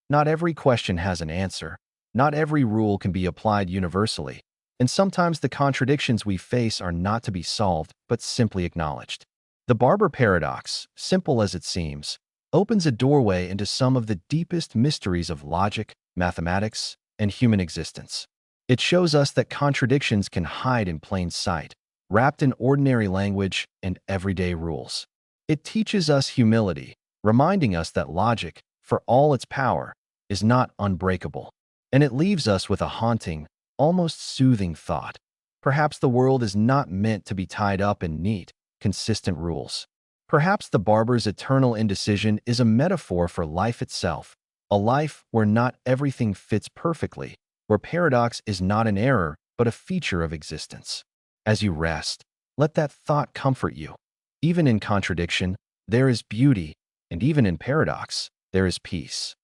Not every question has an answer. Not every rule can be applied universally. And sometimes the contradictions we face are not to be solved, but simply acknowledged. The barber paradox, simple as it seems, opens a doorway into some of the deepest mysteries of logic, mathematics, and human existence. It shows us that contradictions can hide in plain sight, wrapped in ordinary language and everyday rules. It teaches us humility, reminding us that logic, for all its power, is not unbreakable. And it leaves us with a haunting, almost soothing thought. Perhaps the world is not meant to be tied up in neat, consistent rules. Perhaps the barber's eternal indecision is a metaphor for life itself, a life where not everything fits perfectly, where paradox is not an error, but a feature of existence. As you rest, let that thought comfort you. Even in contradiction, there is beauty, and even in paradox, there is peace.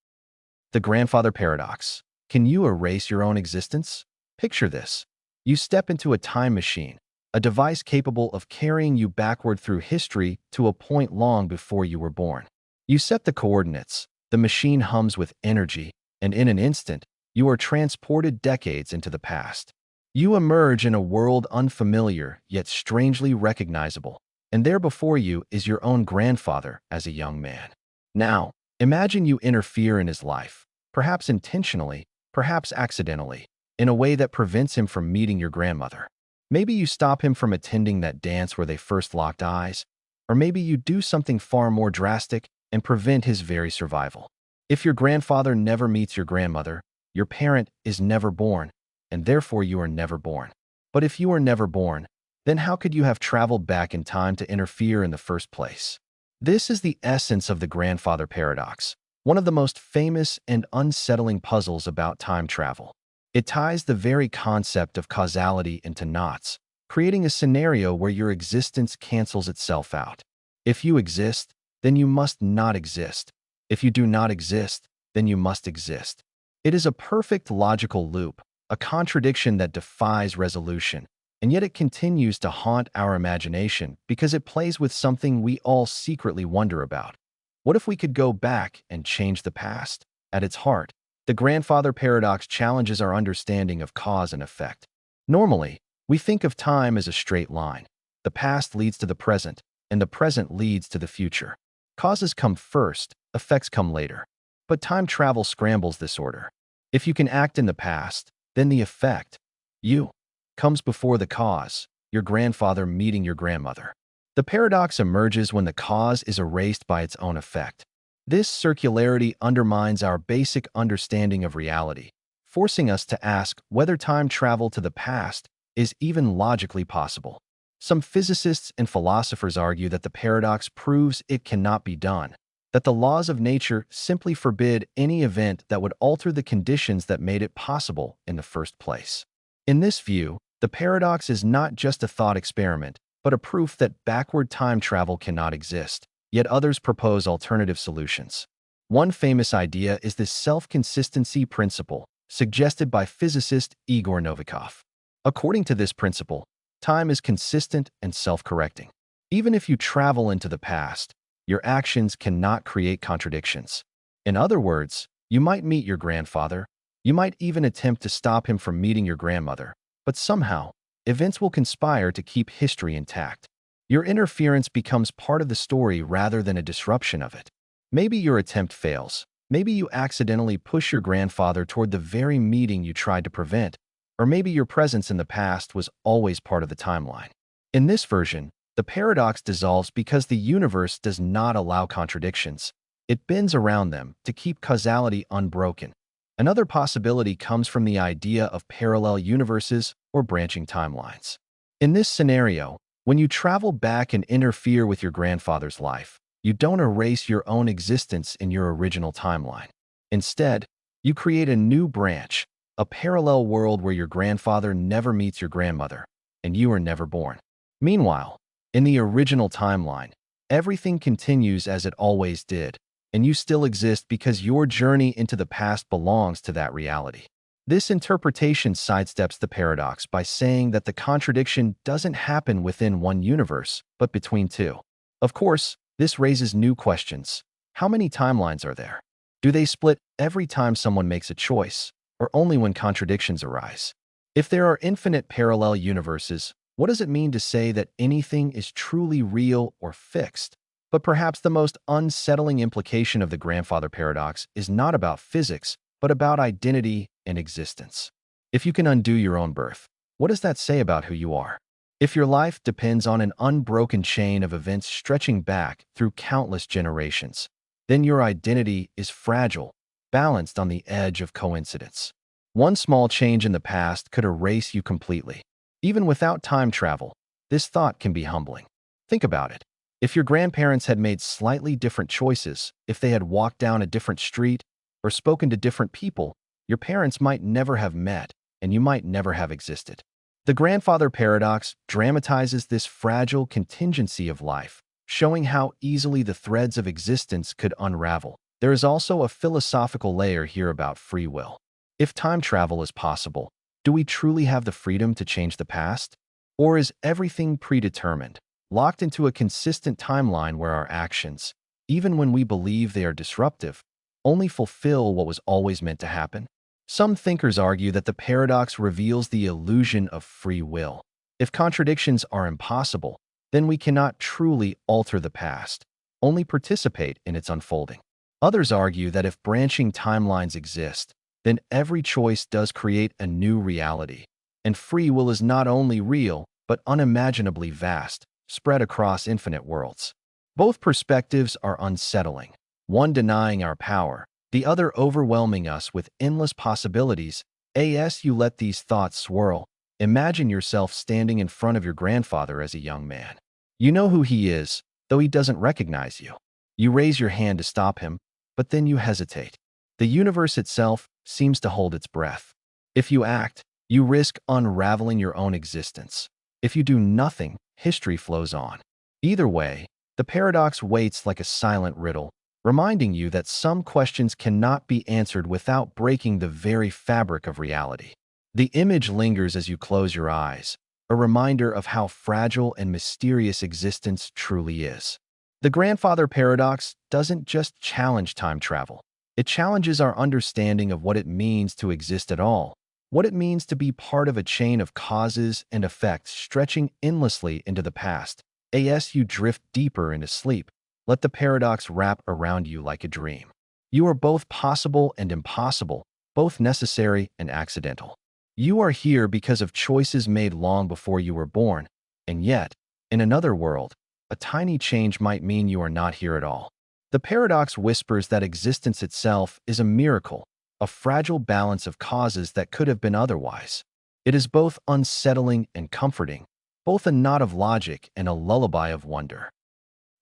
The grandfather paradox. Can you erase your own existence? Picture this. You step into a time machine, a device capable of carrying you backward through history to a point long before you were born. You set the coordinates, the machine hums with energy, and in an instant, you are transported decades into the past. You emerge in a world unfamiliar yet strangely recognizable, and there before you is your own grandfather as a young man. Now, imagine you interfere in his life, perhaps intentionally, perhaps accidentally, in a way that prevents him from meeting your grandmother. Maybe you stop him from attending that dance where they first locked eyes, or maybe you do something far more drastic and prevent his very survival. If your grandfather never meets your grandmother, your parent is never born, and therefore you are never born. But if you are never born, then how could you have traveled back in time to interfere in the first place? This is the essence of the grandfather paradox, one of the most famous and unsettling puzzles about time travel. It ties the very concept of causality into knots, creating a scenario where your existence cancels itself out. If you exist, then you must not exist. If you do not exist, then you must exist. It is a perfect logical loop, a contradiction that defies resolution, and yet it continues to haunt our imagination because it plays with something we all secretly wonder about. What if we could go back and change the past? At its heart, the grandfather paradox challenges our understanding of cause and effect. Normally, we think of time as a straight line. The past leads to the present, and the present leads to the future. Causes come first, effects come later. But time travel scrambles this order. If you can act in the past, then the effect, you, comes before the cause, your grandfather meeting your grandmother. The paradox emerges when the cause is erased by its own effect. This circularity undermines our basic understanding of reality, forcing us to ask whether time travel to the past is even logically possible. Some physicists and philosophers argue that the paradox proves it cannot be done, that the laws of nature simply forbid any event that would alter the conditions that made it possible in the first place. In this view, the paradox is not just a thought experiment, but a proof that backward time travel cannot exist, yet others propose alternative solutions. One famous idea is the self-consistency principle, suggested by physicist Igor Novikov. According to this principle, time is consistent and self-correcting. Even if you travel into the past, your actions cannot create contradictions. In other words, you might meet your grandfather, you might even attempt to stop him from meeting your grandmother, but somehow, events will conspire to keep history intact. Your interference becomes part of the story rather than a disruption of it. Maybe your attempt fails. Maybe you accidentally push your grandfather toward the very meeting you tried to prevent, or maybe your presence in the past was always part of the timeline. In this version, the paradox dissolves because the universe does not allow contradictions. It bends around them to keep causality unbroken. Another possibility comes from the idea of parallel universes or branching timelines. In this scenario, when you travel back and interfere with your grandfather's life, you don't erase your own existence in your original timeline. Instead, you create a new branch, a parallel world where your grandfather never meets your grandmother, and you are never born. Meanwhile, in the original timeline, everything continues as it always did, and you still exist because your journey into the past belongs to that reality. This interpretation sidesteps the paradox by saying that the contradiction doesn't happen within one universe, but between two. Of course, this raises new questions. How many timelines are there? Do they split every time someone makes a choice, or only when contradictions arise? If there are infinite parallel universes, what does it mean to say that anything is truly real or fixed? But perhaps the most unsettling implication of the grandfather paradox is not about physics, but about identity and existence. If you can undo your own birth, what does that say about who you are? If your life depends on an unbroken chain of events stretching back through countless generations, then your identity is fragile, balanced on the edge of coincidence. One small change in the past could erase you completely. Even without time travel, this thought can be humbling. Think about it. If your grandparents had made slightly different choices, if they had walked down a different street or spoken to different people, your parents might never have met, and you might never have existed. The grandfather paradox dramatizes this fragile contingency of life, showing how easily the threads of existence could unravel. There is also a philosophical layer here about free will. If time travel is possible, do we truly have the freedom to change the past? Or is everything predetermined, locked into a consistent timeline where our actions, even when we believe they are disruptive, only fulfill what was always meant to happen? Some thinkers argue that the paradox reveals the illusion of free will. If contradictions are impossible, then we cannot truly alter the past, only participate in its unfolding. Others argue that if branching timelines exist, then every choice does create a new reality, and free will is not only real, but unimaginably vast, spread across infinite worlds. Both perspectives are unsettling, one denying our power, The other overwhelming us with endless possibilities. As you let these thoughts swirl, imagine yourself standing in front of your grandfather as a young man. You know who he is, though he doesn't recognize you. You raise your hand to stop him, but then you hesitate. The universe itself seems to hold its breath. If you act, you risk unraveling your own existence. If you do nothing, history flows on. Either way, the paradox waits like a silent riddle, reminding you that some questions cannot be answered without breaking the very fabric of reality. The image lingers as you close your eyes, a reminder of how fragile and mysterious existence truly is. The grandfather paradox doesn't just challenge time travel. It challenges our understanding of what it means to exist at all, what it means to be part of a chain of causes and effects stretching endlessly into the past. As you drift deeper into sleep, let the paradox wrap around you like a dream. You are both possible and impossible, both necessary and accidental. You are here because of choices made long before you were born, and yet, in another world, a tiny change might mean you are not here at all. The paradox whispers that existence itself is a miracle, a fragile balance of causes that could have been otherwise. It is both unsettling and comforting, both a knot of logic and a lullaby of wonder.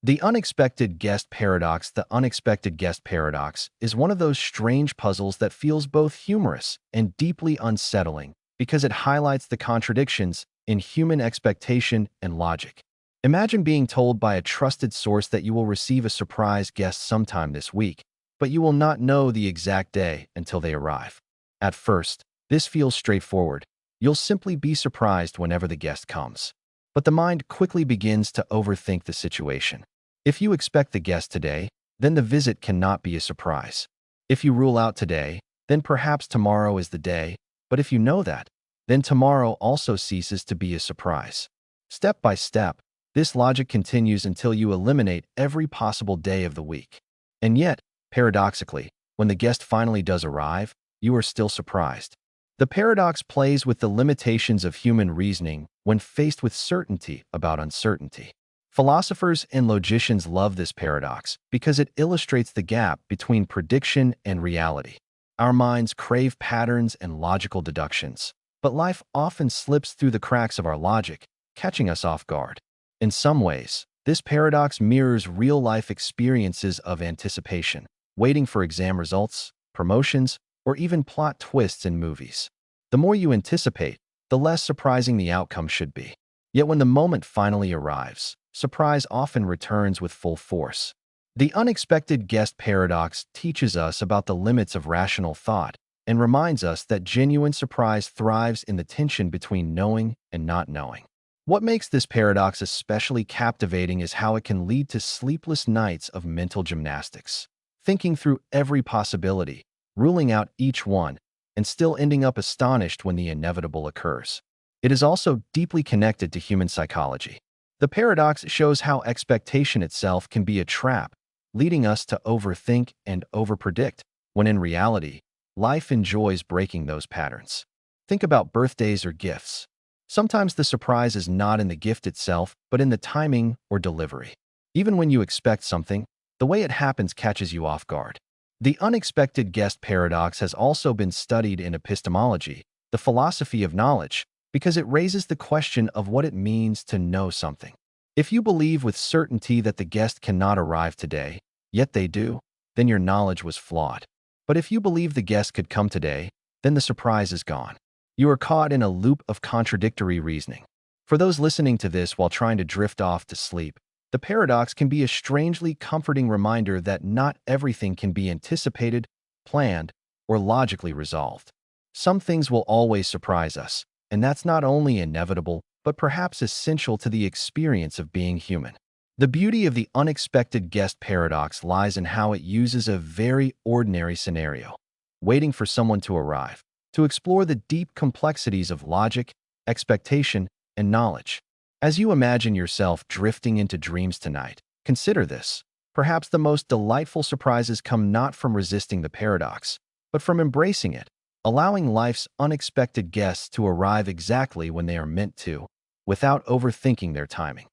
The unexpected guest paradox. The unexpected guest paradox is one of those strange puzzles that feels both humorous and deeply unsettling because it highlights the contradictions in human expectation and logic. Imagine being told by a trusted source that you will receive a surprise guest sometime this week, but you will not know the exact day until they arrive. At first, this feels straightforward. You'll simply be surprised whenever the guest comes. But the mind quickly begins to overthink the situation. If you expect the guest today, then the visit cannot be a surprise. If you rule out today, then perhaps tomorrow is the day, but if you know that, then tomorrow also ceases to be a surprise. Step by step, this logic continues until you eliminate every possible day of the week. And yet, paradoxically, when the guest finally does arrive, you are still surprised. The paradox plays with the limitations of human reasoning when faced with certainty about uncertainty. Philosophers and logicians love this paradox because it illustrates the gap between prediction and reality. Our minds crave patterns and logical deductions, but life often slips through the cracks of our logic, catching us off guard. In some ways, this paradox mirrors real-life experiences of anticipation, waiting for exam results, promotions, or even plot twists in movies. The more you anticipate, the less surprising the outcome should be. Yet when the moment finally arrives, surprise often returns with full force. The unexpected guest paradox teaches us about the limits of rational thought and reminds us that genuine surprise thrives in the tension between knowing and not knowing. What makes this paradox especially captivating is how it can lead to sleepless nights of mental gymnastics, thinking through every possibility, ruling out each one, and still ending up astonished when the inevitable occurs. It is also deeply connected to human psychology. The paradox shows how expectation itself can be a trap, leading us to overthink and overpredict, when in reality, life enjoys breaking those patterns. Think about birthdays or gifts. Sometimes the surprise is not in the gift itself, but in the timing or delivery. Even when you expect something, the way it happens catches you off guard. The unexpected guest paradox has also been studied in epistemology, the philosophy of knowledge, because it raises the question of what it means to know something. If you believe with certainty that the guest cannot arrive today, yet they do, then your knowledge was flawed. But if you believe the guest could come today, then the surprise is gone. You are caught in a loop of contradictory reasoning. For those listening to this while trying to drift off to sleep, the paradox can be a strangely comforting reminder that not everything can be anticipated, planned, or logically resolved. Some things will always surprise us, and that's not only inevitable, but perhaps essential to the experience of being human. The beauty of the unexpected guest paradox lies in how it uses a very ordinary scenario, waiting for someone to arrive, to explore the deep complexities of logic, expectation, and knowledge. As you imagine yourself drifting into dreams tonight, consider this. Perhaps the most delightful surprises come not from resisting the paradox, but from embracing it, allowing life's unexpected guests to arrive exactly when they are meant to, without overthinking their timing.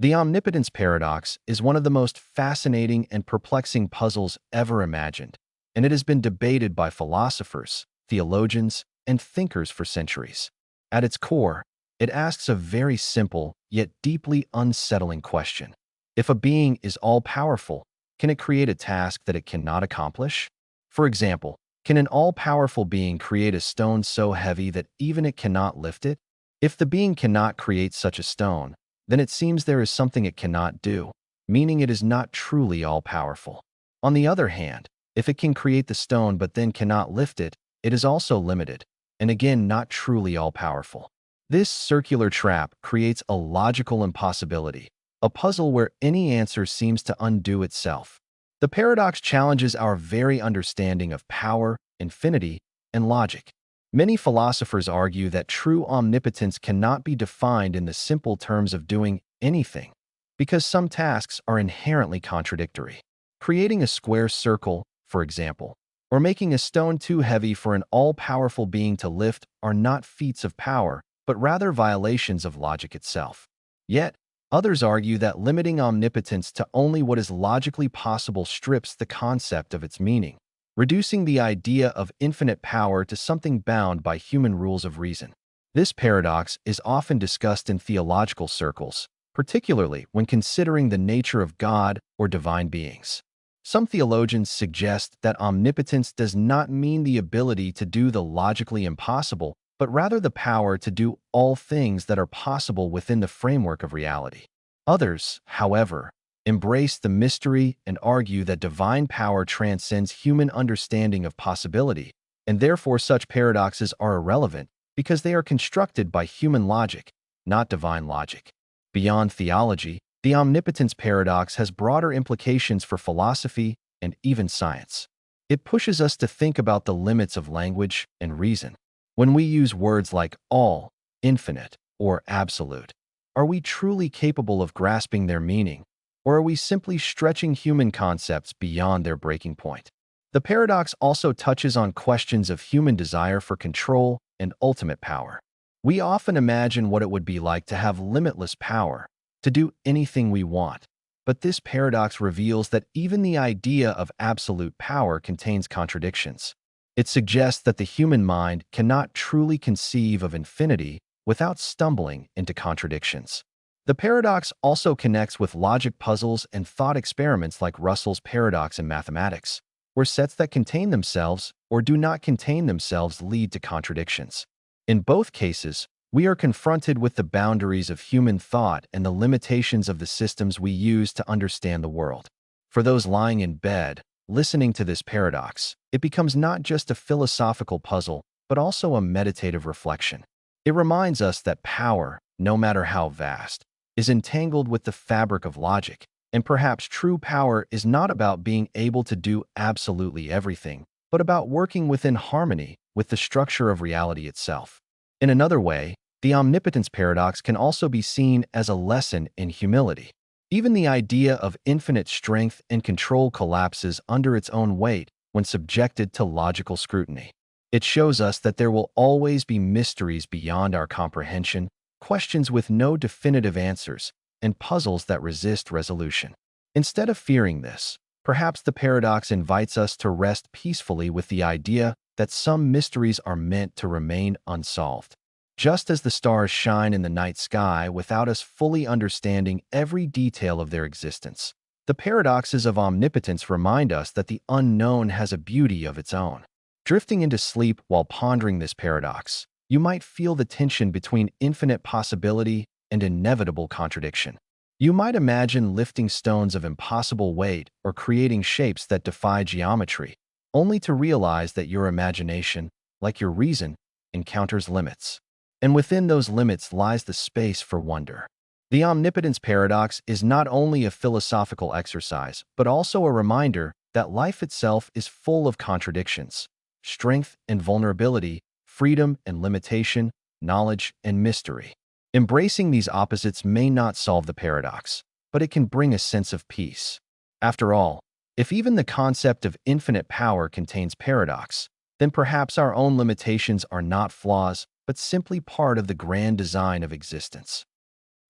The omnipotence paradox is one of the most fascinating and perplexing puzzles ever imagined, and it has been debated by philosophers, theologians, and thinkers for centuries. At its core, it asks a very simple yet deeply unsettling question. If a being is all-powerful, can it create a task that it cannot accomplish? For example, can an all-powerful being create a stone so heavy that even it cannot lift it? If the being cannot create such a stone, then it seems there is something it cannot do, meaning it is not truly all-powerful. On the other hand, if it can create the stone but then cannot lift it, it is also limited, and again not truly all-powerful. This circular trap creates a logical impossibility, a puzzle where any answer seems to undo itself. The paradox challenges our very understanding of power, infinity, and logic. Many philosophers argue that true omnipotence cannot be defined in the simple terms of doing anything, because some tasks are inherently contradictory. Creating a square circle, for example, or making a stone too heavy for an all-powerful being to lift are not feats of power, but rather violations of logic itself. Yet, others argue that limiting omnipotence to only what is logically possible strips the concept of its meaning, reducing the idea of infinite power to something bound by human rules of reason. This paradox is often discussed in theological circles, particularly when considering the nature of God or divine beings. Some theologians suggest that omnipotence does not mean the ability to do the logically impossible, but rather the power to do all things that are possible within the framework of reality. Others, however, embrace the mystery and argue that divine power transcends human understanding of possibility, and therefore such paradoxes are irrelevant because they are constructed by human logic, not divine logic. Beyond theology, the omnipotence paradox has broader implications for philosophy and even science. It pushes us to think about the limits of language and reason. When we use words like all, infinite, or absolute, are we truly capable of grasping their meaning, or are we simply stretching human concepts beyond their breaking point? The paradox also touches on questions of human desire for control and ultimate power. We often imagine what it would be like to have limitless power, to do anything we want, but this paradox reveals that even the idea of absolute power contains contradictions. It suggests that the human mind cannot truly conceive of infinity without stumbling into contradictions. The paradox also connects with logic puzzles and thought experiments like Russell's paradox in mathematics, where sets that contain themselves or do not contain themselves lead to contradictions. In both cases, we are confronted with the boundaries of human thought and the limitations of the systems we use to understand the world. For those lying in bed, listening to this paradox, it becomes not just a philosophical puzzle, but also a meditative reflection. It reminds us that power, no matter how vast, is entangled with the fabric of logic, and perhaps true power is not about being able to do absolutely everything, but about working within harmony with the structure of reality itself. In another way, the omnipotence paradox can also be seen as a lesson in humility. Even the idea of infinite strength and control collapses under its own weight when subjected to logical scrutiny. It shows us that there will always be mysteries beyond our comprehension, questions with no definitive answers, and puzzles that resist resolution. Instead of fearing this, perhaps the paradox invites us to rest peacefully with the idea that some mysteries are meant to remain unsolved. Just as the stars shine in the night sky without us fully understanding every detail of their existence, the paradoxes of omnipotence remind us that the unknown has a beauty of its own. Drifting into sleep while pondering this paradox, you might feel the tension between infinite possibility and inevitable contradiction. You might imagine lifting stones of impossible weight or creating shapes that defy geometry, only to realize that your imagination, like your reason, encounters limits. And within those limits lies the space for wonder. The omnipotence paradox is not only a philosophical exercise, but also a reminder that life itself is full of contradictions, strength and vulnerability, freedom and limitation, knowledge and mystery. Embracing these opposites may not solve the paradox, but it can bring a sense of peace. After all, if even the concept of infinite power contains paradox, then perhaps our own limitations are not flaws, but simply part of the grand design of existence.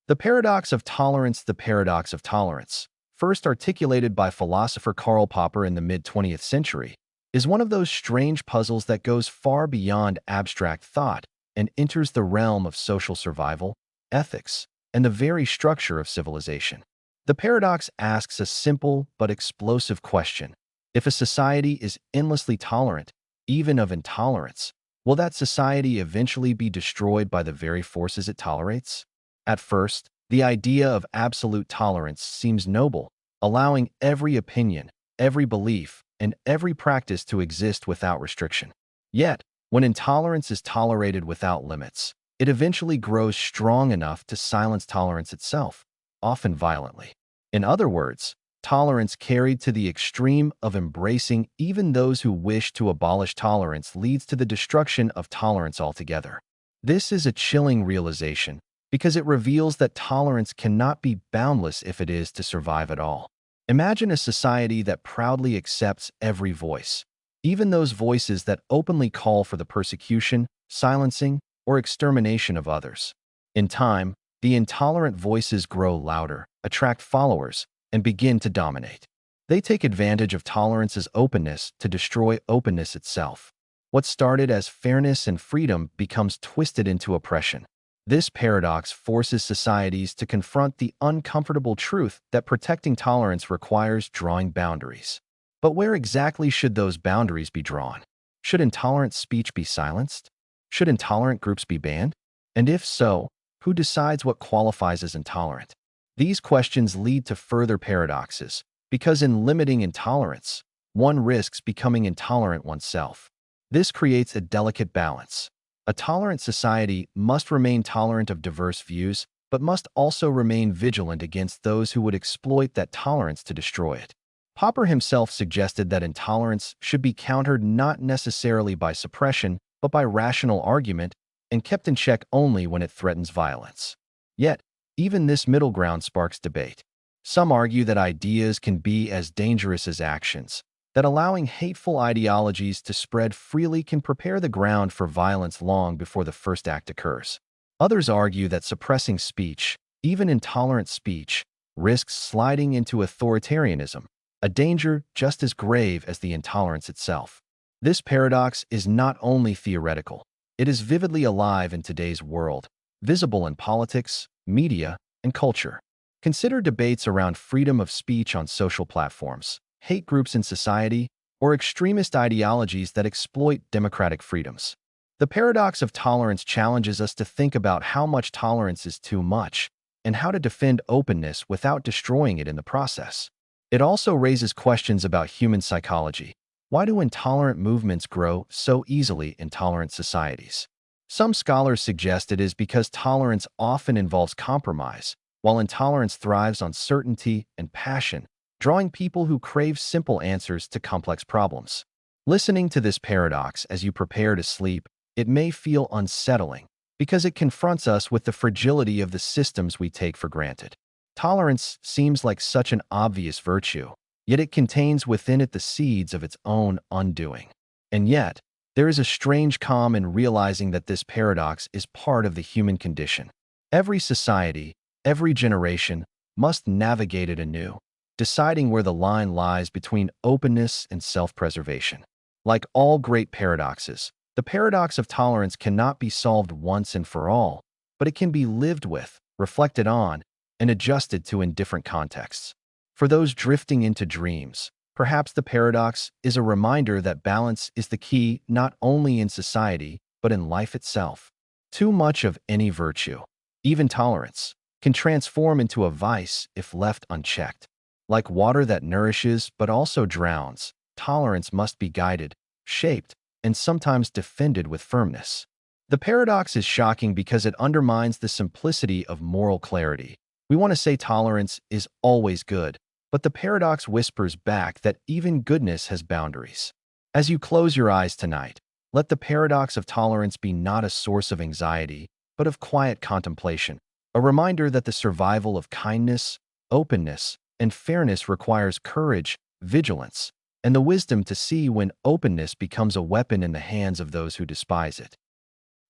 The paradox of tolerance. The paradox of tolerance, first articulated by philosopher Karl Popper in the mid-20th century, is one of those strange puzzles that goes far beyond abstract thought and enters the realm of social survival, ethics, and the very structure of civilization. The paradox asks a simple but explosive question. If a society is endlessly tolerant, even of intolerance, will that society eventually be destroyed by the very forces it tolerates? At first, the idea of absolute tolerance seems noble, allowing every opinion, every belief, and every practice to exist without restriction. Yet, when intolerance is tolerated without limits, it eventually grows strong enough to silence tolerance itself, often violently. In other words, tolerance carried to the extreme of embracing even those who wish to abolish tolerance leads to the destruction of tolerance altogether. This is a chilling realization because it reveals that tolerance cannot be boundless if it is to survive at all. Imagine a society that proudly accepts every voice, even those voices that openly call for the persecution, silencing, or extermination of others. In time, the intolerant voices grow louder, attract followers, and begin to dominate. They take advantage of tolerance's openness to destroy openness itself. What started as fairness and freedom becomes twisted into oppression. This paradox forces societies to confront the uncomfortable truth that protecting tolerance requires drawing boundaries. But where exactly should those boundaries be drawn? Should intolerant speech be silenced? Should intolerant groups be banned? And if so, who decides what qualifies as intolerant? These questions lead to further paradoxes, because in limiting intolerance, one risks becoming intolerant oneself. This creates a delicate balance. A tolerant society must remain tolerant of diverse views, but must also remain vigilant against those who would exploit that tolerance to destroy it. Popper himself suggested that intolerance should be countered not necessarily by suppression, but by rational argument, and kept in check only when it threatens violence. Yet, even this middle ground sparks debate. Some argue that ideas can be as dangerous as actions, that allowing hateful ideologies to spread freely can prepare the ground for violence long before the first act occurs. Others argue that suppressing speech, even intolerant speech, risks sliding into authoritarianism, a danger just as grave as the intolerance itself. This paradox is not only theoretical, it is vividly alive in today's world, visible in politics, media, and culture. Consider debates around freedom of speech on social platforms, hate groups in society, or extremist ideologies that exploit democratic freedoms. The paradox of tolerance challenges us to think about how much tolerance is too much and how to defend openness without destroying it in the process. It also raises questions about human psychology. Why do intolerant movements grow so easily in tolerant societies? Some scholars suggest it is because tolerance often involves compromise, while intolerance thrives on certainty and passion, drawing people who crave simple answers to complex problems. Listening to this paradox as you prepare to sleep, it may feel unsettling because it confronts us with the fragility of the systems we take for granted. Tolerance seems like such an obvious virtue, yet it contains within it the seeds of its own undoing. And yet, there is a strange calm in realizing that this paradox is part of the human condition. Every society, every generation, must navigate it anew, deciding where the line lies between openness and self-preservation. Like all great paradoxes, the paradox of tolerance cannot be solved once and for all, but it can be lived with, reflected on, and adjusted to in different contexts. For those drifting into dreams, perhaps the paradox is a reminder that balance is the key not only in society, but in life itself. Too much of any virtue, even tolerance, can transform into a vice if left unchecked. Like water that nourishes but also drowns, tolerance must be guided, shaped, and sometimes defended with firmness. The paradox is shocking because it undermines the simplicity of moral clarity. We want to say tolerance is always good, but the paradox whispers back that even goodness has boundaries. As you close your eyes tonight, let the paradox of tolerance be not a source of anxiety, but of quiet contemplation, a reminder that the survival of kindness, openness, and fairness requires courage, vigilance, and the wisdom to see when openness becomes a weapon in the hands of those who despise it.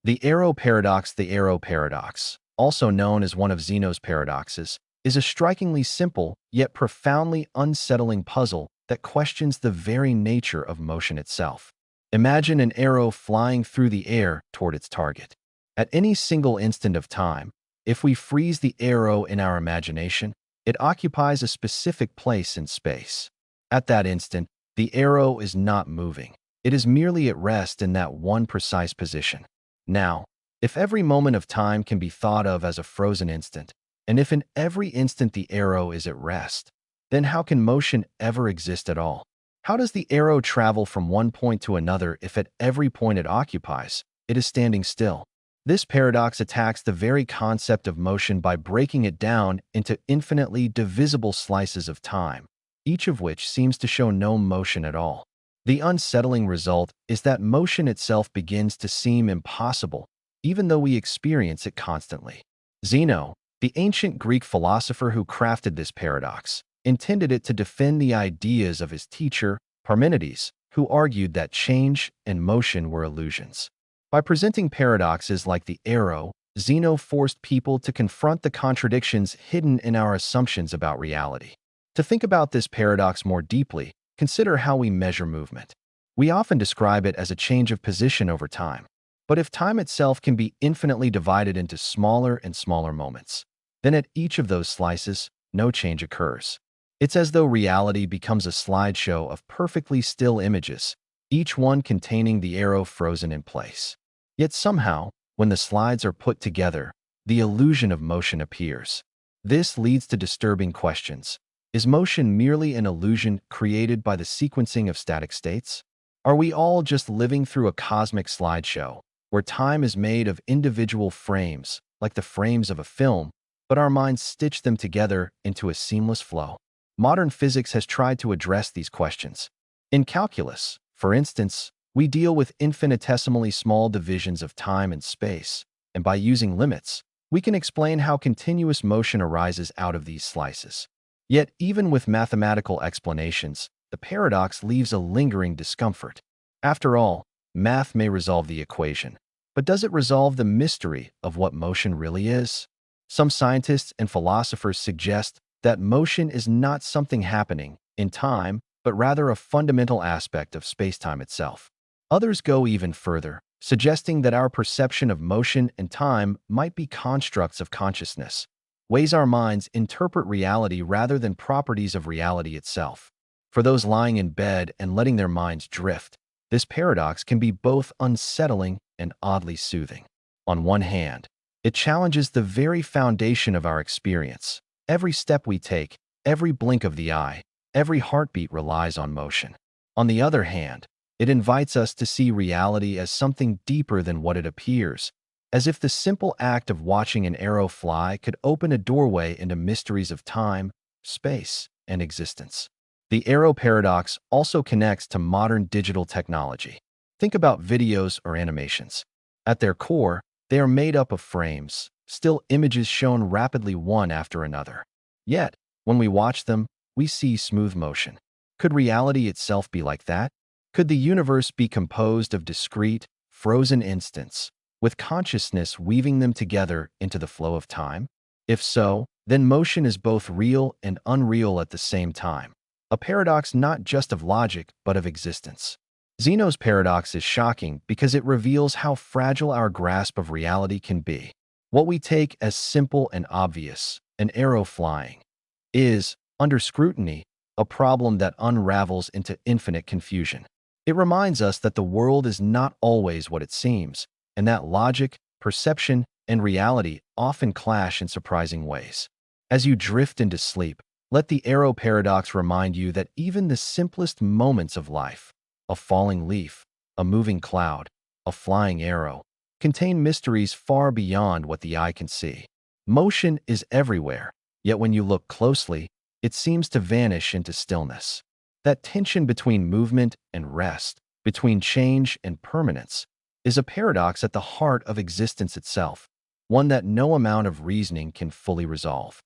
The arrow paradox, also known as one of Zeno's paradoxes, is a strikingly simple yet profoundly unsettling puzzle that questions the very nature of motion itself. Imagine an arrow flying through the air toward its target. At any single instant of time, if we freeze the arrow in our imagination, it occupies a specific place in space. At that instant, the arrow is not moving. It is merely at rest in that one precise position. Now, if every moment of time can be thought of as a frozen instant, and if in every instant the arrow is at rest, then how can motion ever exist at all? How does the arrow travel from one point to another if at every point it occupies, it is standing still? This paradox attacks the very concept of motion by breaking it down into infinitely divisible slices of time, each of which seems to show no motion at all. The unsettling result is that motion itself begins to seem impossible, even though we experience it constantly. Zeno, the ancient Greek philosopher who crafted this paradox, intended it to defend the ideas of his teacher, Parmenides, who argued that change and motion were illusions. By presenting paradoxes like the arrow, Zeno forced people to confront the contradictions hidden in our assumptions about reality. To think about this paradox more deeply, consider how we measure movement. We often describe it as a change of position over time. But if time itself can be infinitely divided into smaller and smaller moments, then at each of those slices, no change occurs. It's as though reality becomes a slideshow of perfectly still images, each one containing the arrow frozen in place. Yet somehow, when the slides are put together, the illusion of motion appears. This leads to disturbing questions. Is motion merely an illusion created by the sequencing of static states? Are we all just living through a cosmic slideshow, where time is made of individual frames, like the frames of a film, but our minds stitch them together into a seamless flow? Modern physics has tried to address these questions. In calculus, for instance, we deal with infinitesimally small divisions of time and space, and by using limits, we can explain how continuous motion arises out of these slices. Yet, even with mathematical explanations, the paradox leaves a lingering discomfort. After all, math may resolve the equation, but does it resolve the mystery of what motion really is? Some scientists and philosophers suggest that motion is not something happening in time, but rather a fundamental aspect of space-time itself. Others go even further, suggesting that our perception of motion and time might be constructs of consciousness, ways our minds interpret reality rather than properties of reality itself. For those lying in bed and letting their minds drift, this paradox can be both unsettling and oddly soothing. On one hand, it challenges the very foundation of our experience. Every step we take, every blink of the eye, every heartbeat relies on motion. On the other hand, it invites us to see reality as something deeper than what it appears, as if the simple act of watching an arrow fly could open a doorway into mysteries of time, space, and existence. The arrow paradox also connects to modern digital technology. Think about videos or animations. At their core, they are made up of frames, still images shown rapidly one after another. Yet, when we watch them, we see smooth motion. Could reality itself be like that? Could the universe be composed of discrete, frozen instants, with consciousness weaving them together into the flow of time? If so, then motion is both real and unreal at the same time, a paradox not just of logic but of existence. Zeno's paradox is shocking because it reveals how fragile our grasp of reality can be. What we take as simple and obvious, an arrow flying, is, under scrutiny, a problem that unravels into infinite confusion. It reminds us that the world is not always what it seems, and that logic, perception, and reality often clash in surprising ways. As you drift into sleep, let the arrow paradox remind you that even the simplest moments of life, a falling leaf, a moving cloud, a flying arrow, contain mysteries far beyond what the eye can see. Motion is everywhere, yet when you look closely, it seems to vanish into stillness. That tension between movement and rest, between change and permanence, is a paradox at the heart of existence itself, one that no amount of reasoning can fully resolve.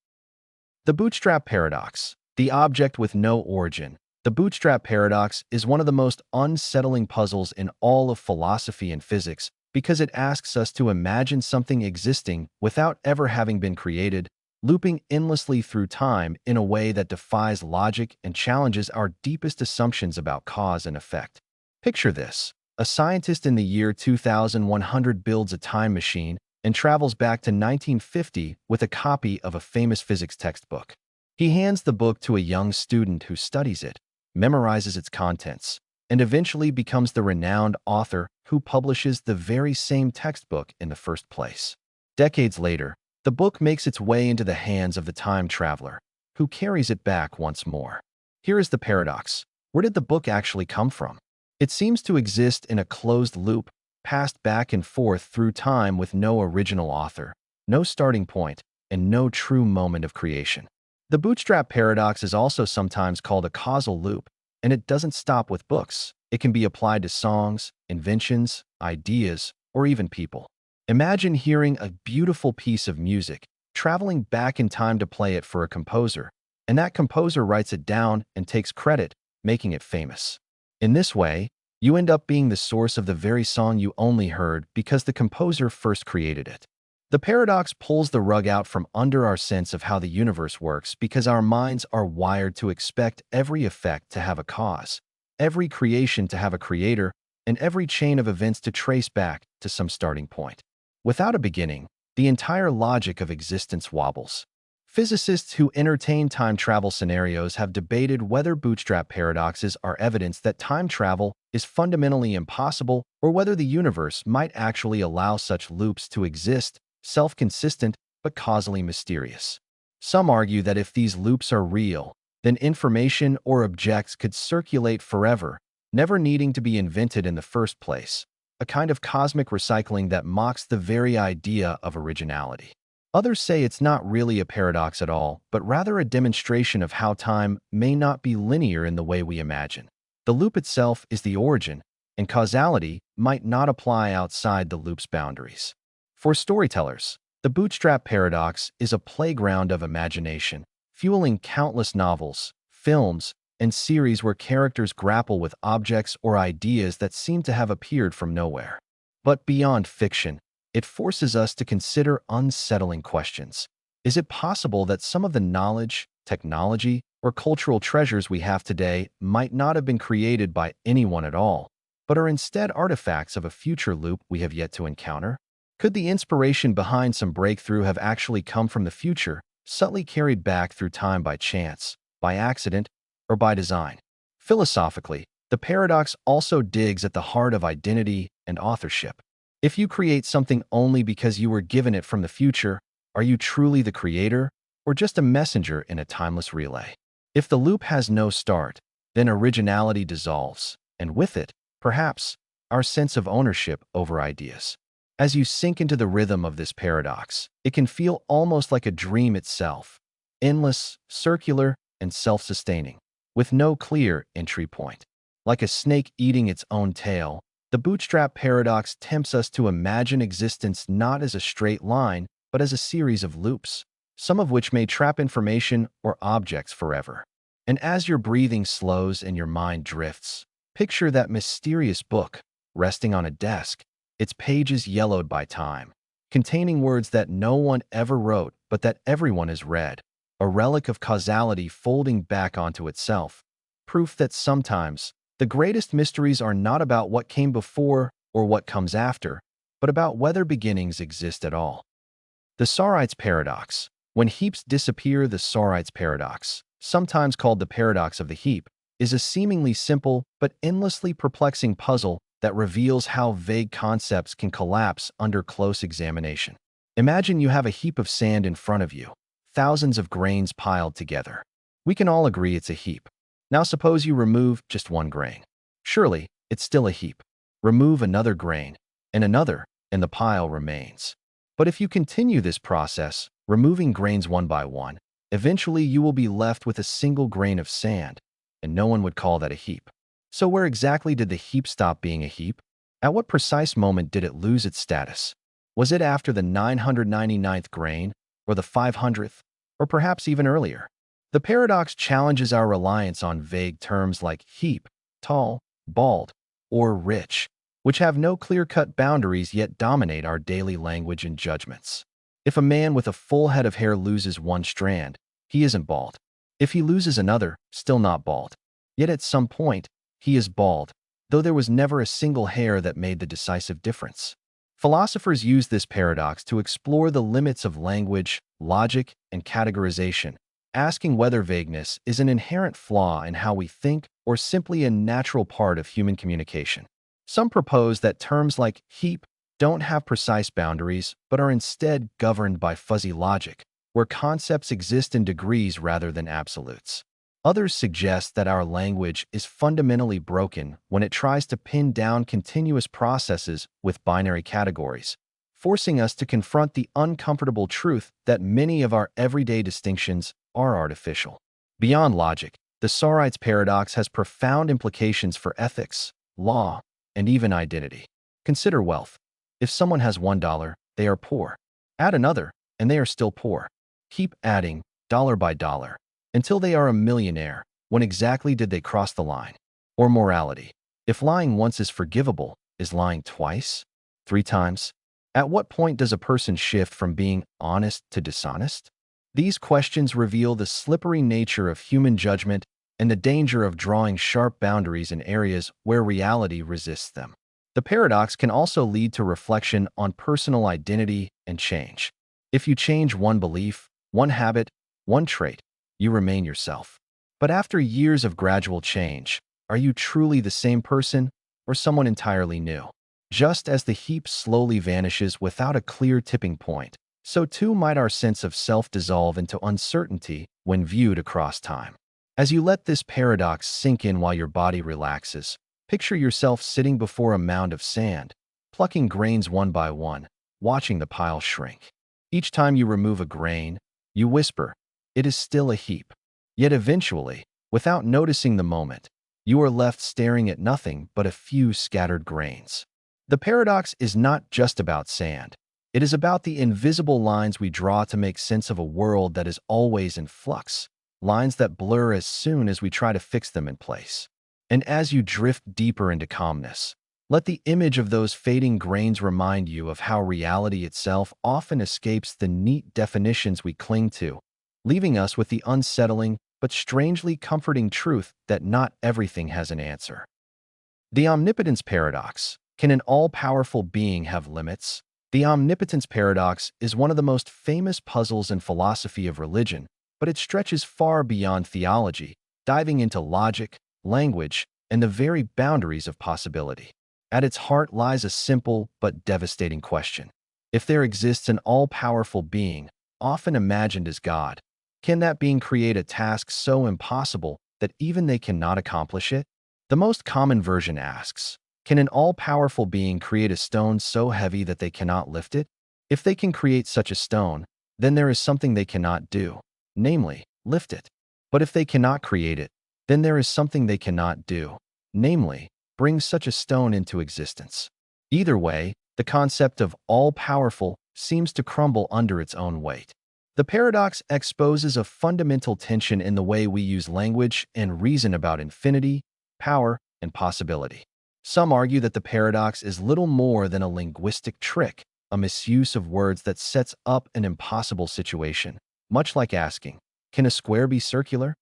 The bootstrap paradox, the object with no origin. The bootstrap paradox is one of the most unsettling puzzles in all of philosophy and physics because it asks us to imagine something existing without ever having been created, looping endlessly through time in a way that defies logic and challenges our deepest assumptions about cause and effect. Picture this. A scientist in the year 2100 builds a time machine and travels back to 1950 with a copy of a famous physics textbook. He hands the book to a young student who studies it, memorizes its contents, and eventually becomes the renowned author who publishes the very same textbook in the first place. Decades later, the book makes its way into the hands of the time traveler, who carries it back once more. Here is the paradox. Where did the book actually come from? It seems to exist in a closed loop, passed back and forth through time with no original author, no starting point, and no true moment of creation. The bootstrap paradox is also sometimes called a causal loop, and it doesn't stop with books. It can be applied to songs, inventions, ideas, or even people. Imagine hearing a beautiful piece of music, traveling back in time to play it for a composer, and that composer writes it down and takes credit, making it famous. In this way, you end up being the source of the very song you only heard because the composer first created it. The paradox pulls the rug out from under our sense of how the universe works because our minds are wired to expect every effect to have a cause, every creation to have a creator, and every chain of events to trace back to some starting point. Without a beginning, the entire logic of existence wobbles. Physicists who entertain time travel scenarios have debated whether bootstrap paradoxes are evidence that time travel is fundamentally impossible or whether the universe might actually allow such loops to exist, self-consistent but causally mysterious. Some argue that if these loops are real, then information or objects could circulate forever, never needing to be invented in the first place, a kind of cosmic recycling that mocks the very idea of originality. Others say it's not really a paradox at all, but rather a demonstration of how time may not be linear in the way we imagine. The loop itself is the origin, and causality might not apply outside the loop's boundaries. For storytellers, the bootstrap paradox is a playground of imagination, fueling countless novels, films, and series where characters grapple with objects or ideas that seem to have appeared from nowhere. But beyond fiction, it forces us to consider unsettling questions. Is it possible that some of the knowledge, technology, or cultural treasures we have today might not have been created by anyone at all, but are instead artifacts of a future loop we have yet to encounter? Could the inspiration behind some breakthrough have actually come from the future, subtly carried back through time by chance, by accident, or by design? Philosophically, the paradox also digs at the heart of identity and authorship. If you create something only because you were given it from the future, are you truly the creator or just a messenger in a timeless relay? If the loop has no start, then originality dissolves, and with it, perhaps, our sense of ownership over ideas. As you sink into the rhythm of this paradox, it can feel almost like a dream itself, endless, circular, and self-sustaining, with no clear entry point. Like a snake eating its own tail, the bootstrap paradox tempts us to imagine existence not as a straight line, but as a series of loops, some of which may trap information or objects forever. And as your breathing slows and your mind drifts, picture that mysterious book resting on a desk, its pages yellowed by time, containing words that no one ever wrote but that everyone has read, a relic of causality folding back onto itself, proof that sometimes the greatest mysteries are not about what came before or what comes after, but about whether beginnings exist at all. The Sorites paradox. When heaps disappear, the Sorites paradox, sometimes called the paradox of the heap, is a seemingly simple but endlessly perplexing puzzle that reveals how vague concepts can collapse under close examination. Imagine you have a heap of sand in front of you, thousands of grains piled together. We can all agree it's a heap. Now suppose you remove just one grain. Surely, it's still a heap. Remove another grain, and the pile remains. But if you continue this process, removing grains one by one, eventually you will be left with a single grain of sand, and no one would call that a heap. So where exactly did the heap stop being a heap? At what precise moment did it lose its status? Was it after the 999th grain, or the 500th, or perhaps even earlier? The paradox challenges our reliance on vague terms like heap, tall, bald, or rich, which have no clear-cut boundaries yet dominate our daily language and judgments. If a man with a full head of hair loses one strand, he isn't bald. If he loses another, still not bald. Yet at some point, he is bald, though there was never a single hair that made the decisive difference. Philosophers use this paradox to explore the limits of language, logic, and categorization, asking whether vagueness is an inherent flaw in how we think or simply a natural part of human communication. Some propose that terms like heap don't have precise boundaries but are instead governed by fuzzy logic, where concepts exist in degrees rather than absolutes. Others suggest that our language is fundamentally broken when it tries to pin down continuous processes with binary categories, forcing us to confront the uncomfortable truth that many of our everyday distinctions are artificial. Beyond logic, the Sorites paradox has profound implications for ethics, law, and even identity. Consider wealth. If someone has $1, they are poor. Add another, and they are still poor. Keep adding, dollar by dollar, until they are a millionaire. When exactly did they cross the line? Or morality. If lying once is forgivable, is lying twice? 3 times? At what point does a person shift from being honest to dishonest? These questions reveal the slippery nature of human judgment and the danger of drawing sharp boundaries in areas where reality resists them. The paradox can also lead to reflection on personal identity and change. If you change one belief, one habit, one trait, you remain yourself. But after years of gradual change, are you truly the same person or someone entirely new? Just as the heap slowly vanishes without a clear tipping point, so too might our sense of self dissolve into uncertainty when viewed across time. As you let this paradox sink in while your body relaxes, picture yourself sitting before a mound of sand, plucking grains one by one, watching the pile shrink. Each time you remove a grain, you whisper, "It is still a heap." Yet eventually, without noticing the moment, you are left staring at nothing but a few scattered grains. The paradox is not just about sand. It is about the invisible lines we draw to make sense of a world that is always in flux, lines that blur as soon as we try to fix them in place. And as you drift deeper into calmness, let the image of those fading grains remind you of how reality itself often escapes the neat definitions we cling to, leaving us with the unsettling but strangely comforting truth that not everything has an answer. The omnipotence paradox. Can an all-powerful being have limits? The omnipotence paradox is one of the most famous puzzles in philosophy of religion, but it stretches far beyond theology, diving into logic, language, and the very boundaries of possibility. At its heart lies a simple but devastating question. If there exists an all-powerful being, often imagined as God, can that being create a task so impossible that even they cannot accomplish it? The most common version asks, can an all-powerful being create a stone so heavy that they cannot lift it? If they can create such a stone, then there is something they cannot do, namely, lift it. But if they cannot create it, then there is something they cannot do, namely, bring such a stone into existence. Either way, the concept of all-powerful seems to crumble under its own weight. The paradox exposes a fundamental tension in the way we use language and reason about infinity, power, and possibility. Some argue that the paradox is little more than a linguistic trick, a misuse of words that sets up an impossible situation, much like asking, can a square be circular?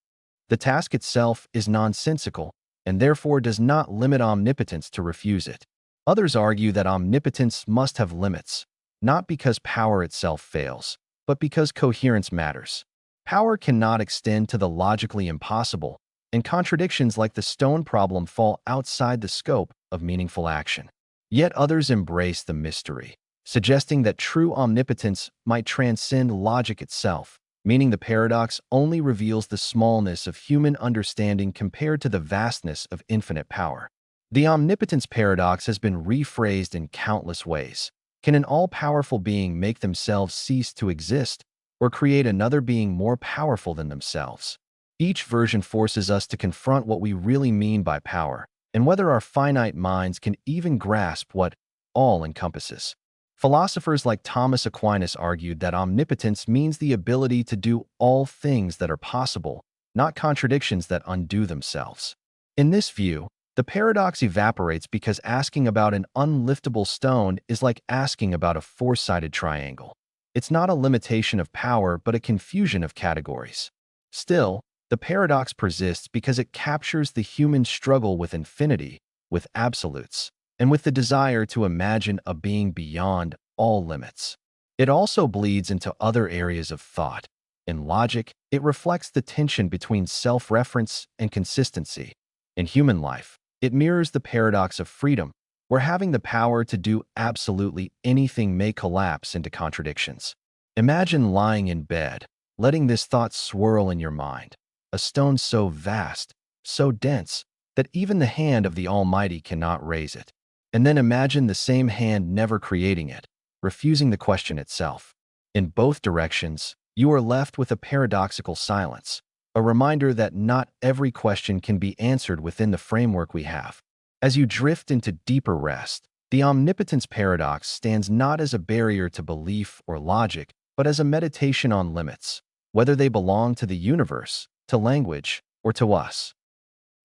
The task itself is nonsensical and therefore does not limit omnipotence to refuse it. Others argue that omnipotence must have limits, not because power itself fails, but because coherence matters. Power cannot extend to the logically impossible, and contradictions like the stone problem fall outside the scope of meaningful action. Yet others embrace the mystery, suggesting that true omnipotence might transcend logic itself, meaning the paradox only reveals the smallness of human understanding compared to the vastness of infinite power. The omnipotence paradox has been rephrased in countless ways. Can an all-powerful being make themselves cease to exist, or create another being more powerful than themselves? Each version forces us to confront what we really mean by power, and whether our finite minds can even grasp what all encompasses. Philosophers like Thomas Aquinas argued that omnipotence means the ability to do all things that are possible, not contradictions that undo themselves. In this view, the paradox evaporates because asking about an unliftable stone is like asking about a four-sided triangle. It's not a limitation of power, but a confusion of categories. Still, the paradox persists because it captures the human struggle with infinity, with absolutes, and with the desire to imagine a being beyond all limits. It also bleeds into other areas of thought. In logic, it reflects the tension between self-reference and consistency. In human life, it mirrors the paradox of freedom, where having the power to do absolutely anything may collapse into contradictions. Imagine lying in bed, letting this thought swirl in your mind. A stone so vast, so dense, that even the hand of the Almighty cannot raise it. And then imagine the same hand never creating it, refusing the question itself. In both directions, you are left with a paradoxical silence, a reminder that not every question can be answered within the framework we have. As you drift into deeper rest, the omnipotence paradox stands not as a barrier to belief or logic, but as a meditation on limits, whether they belong to the universe, to language, or to us.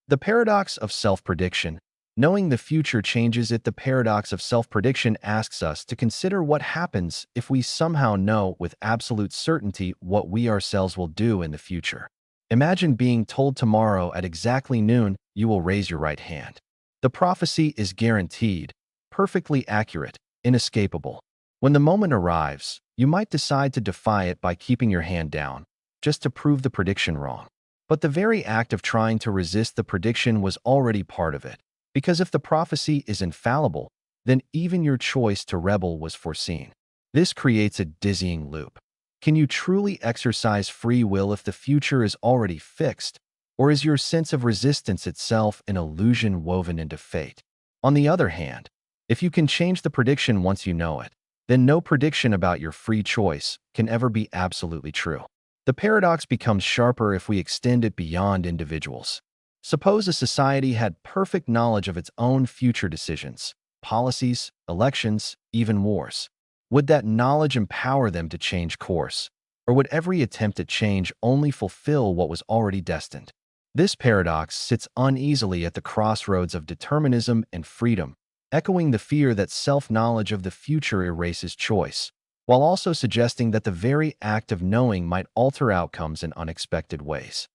The paradox of self-prediction. Knowing the future changes it. The paradox of self-prediction asks us to consider what happens if we somehow know with absolute certainty what we ourselves will do in the future. Imagine being told tomorrow at exactly noon you will raise your right hand. The prophecy is guaranteed, perfectly accurate, inescapable. When the moment arrives, you might decide to defy it by keeping your hand down, just to prove the prediction wrong. But the very act of trying to resist the prediction was already part of it. Because if the prophecy is infallible, then even your choice to rebel was foreseen. This creates a dizzying loop. Can you truly exercise free will if the future is already fixed? Or is your sense of resistance itself an illusion woven into fate? On the other hand, if you can change the prediction once you know it, then no prediction about your free choice can ever be absolutely true. The paradox becomes sharper if we extend it beyond individuals. Suppose a society had perfect knowledge of its own future decisions, policies, elections, even wars. Would that knowledge empower them to change course? Or would every attempt at change only fulfill what was already destined? This paradox sits uneasily at the crossroads of determinism and freedom, echoing the fear that self-knowledge of the future erases choice, while also suggesting that the very act of knowing might alter outcomes in unexpected ways.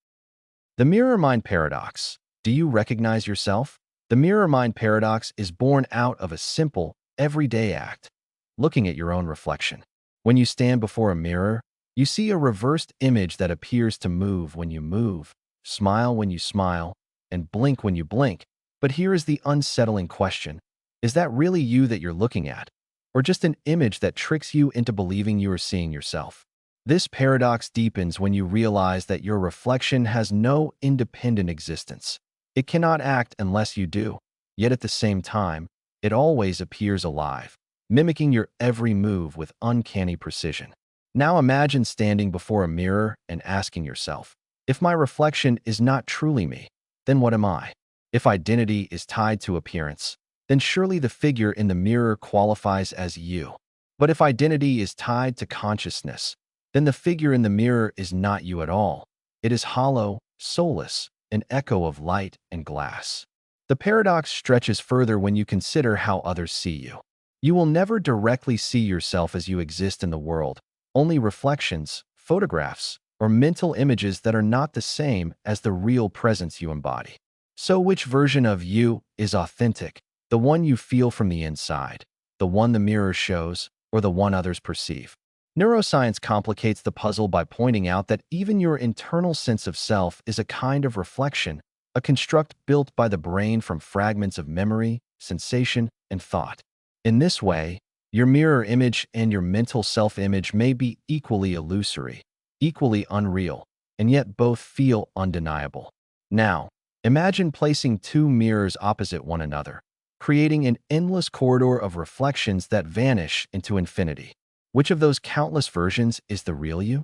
The mirror mind paradox. Do you recognize yourself? The mirror mind paradox is born out of a simple, everyday act, looking at your own reflection. When you stand before a mirror, you see a reversed image that appears to move when you move, smile when you smile, and blink when you blink. But here is the unsettling question. Is that really you that you're looking at? Or just an image that tricks you into believing you are seeing yourself? This paradox deepens when you realize that your reflection has no independent existence. It cannot act unless you do, yet at the same time, it always appears alive, mimicking your every move with uncanny precision. Now imagine standing before a mirror and asking yourself, if my reflection is not truly me, then what am I? If identity is tied to appearance, then surely the figure in the mirror qualifies as you. But if identity is tied to consciousness, then the figure in the mirror is not you at all. It is hollow, soulless, an echo of light and glass. The paradox stretches further when you consider how others see you. You will never directly see yourself as you exist in the world, only reflections, photographs, or mental images that are not the same as the real presence you embody. So which version of you is authentic? The one you feel from the inside, the one the mirror shows, or the one others perceive? Neuroscience complicates the puzzle by pointing out that even your internal sense of self is a kind of reflection, a construct built by the brain from fragments of memory, sensation, and thought. In this way, your mirror image and your mental self-image may be equally illusory, equally unreal, and yet both feel undeniable. Now, imagine placing two mirrors opposite one another, creating an endless corridor of reflections that vanish into infinity. Which of those countless versions is the real you?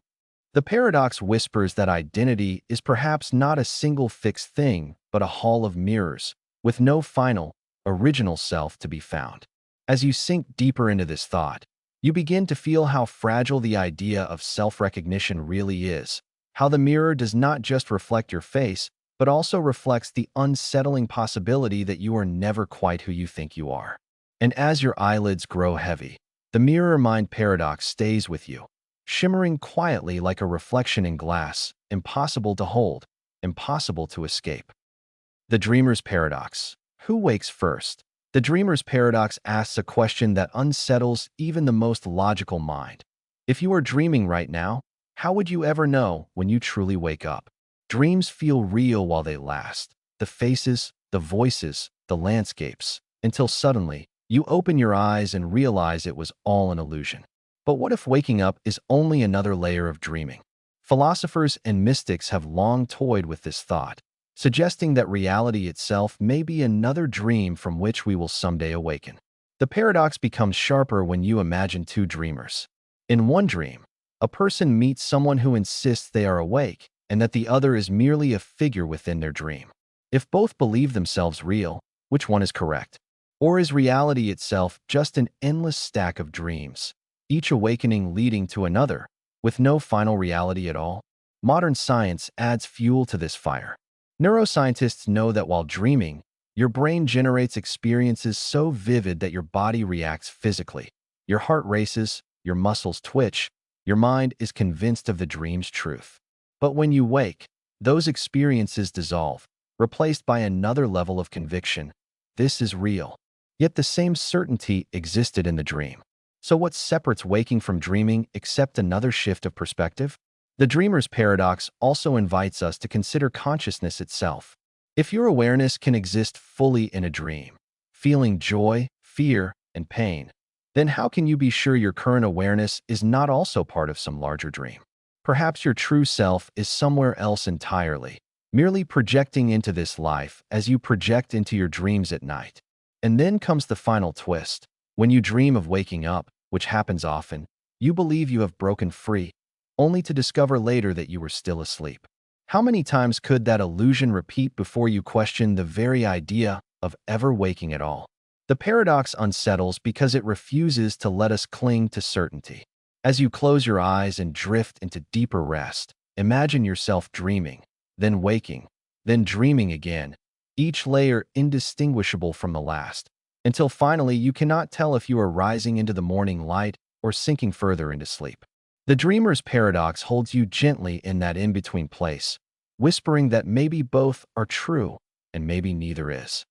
The paradox whispers that identity is perhaps not a single fixed thing, but a hall of mirrors, with no final, original self to be found. As you sink deeper into this thought, you begin to feel how fragile the idea of self-recognition really is, how the mirror does not just reflect your face, but also reflects the unsettling possibility that you are never quite who you think you are. And as your eyelids grow heavy, The mirror mind paradox stays with you, shimmering quietly like a reflection in glass, impossible to hold, impossible to escape. The dreamer's paradox. Who wakes first? The dreamer's paradox asks a question that unsettles even the most logical mind. If you are dreaming right now, how would you ever know when you truly wake up? Dreams feel real while they last. The faces, the voices, the landscapes, until suddenly, you open your eyes and realize it was all an illusion. But what if waking up is only another layer of dreaming? Philosophers and mystics have long toyed with this thought, suggesting that reality itself may be another dream from which we will someday awaken. The paradox becomes sharper when you imagine two dreamers. In one dream, a person meets someone who insists they are awake and that the other is merely a figure within their dream. If both believe themselves real, which one is correct? Or is reality itself just an endless stack of dreams, each awakening leading to another, with no final reality at all? Modern science adds fuel to this fire. Neuroscientists know that while dreaming, your brain generates experiences so vivid that your body reacts physically. Your heart races, your muscles twitch, your mind is convinced of the dream's truth. But when you wake, those experiences dissolve, replaced by another level of conviction. This is real. Yet the same certainty existed in the dream. So what separates waking from dreaming except another shift of perspective? The dreamer's paradox also invites us to consider consciousness itself. If your awareness can exist fully in a dream, feeling joy, fear, and pain, then how can you be sure your current awareness is not also part of some larger dream? Perhaps your true self is somewhere else entirely, merely projecting into this life as you project into your dreams at night. And then comes the final twist. When you dream of waking up, which happens often, you believe you have broken free, only to discover later that you were still asleep. How many times could that illusion repeat before you question the very idea of ever waking at all? The paradox unsettles because it refuses to let us cling to certainty. As you close your eyes and drift into deeper rest, imagine yourself dreaming, then waking, then dreaming again, each layer indistinguishable from the last, until finally you cannot tell if you are rising into the morning light or sinking further into sleep. The dreamer's paradox holds you gently in that in-between place, whispering that maybe both are true and maybe neither is.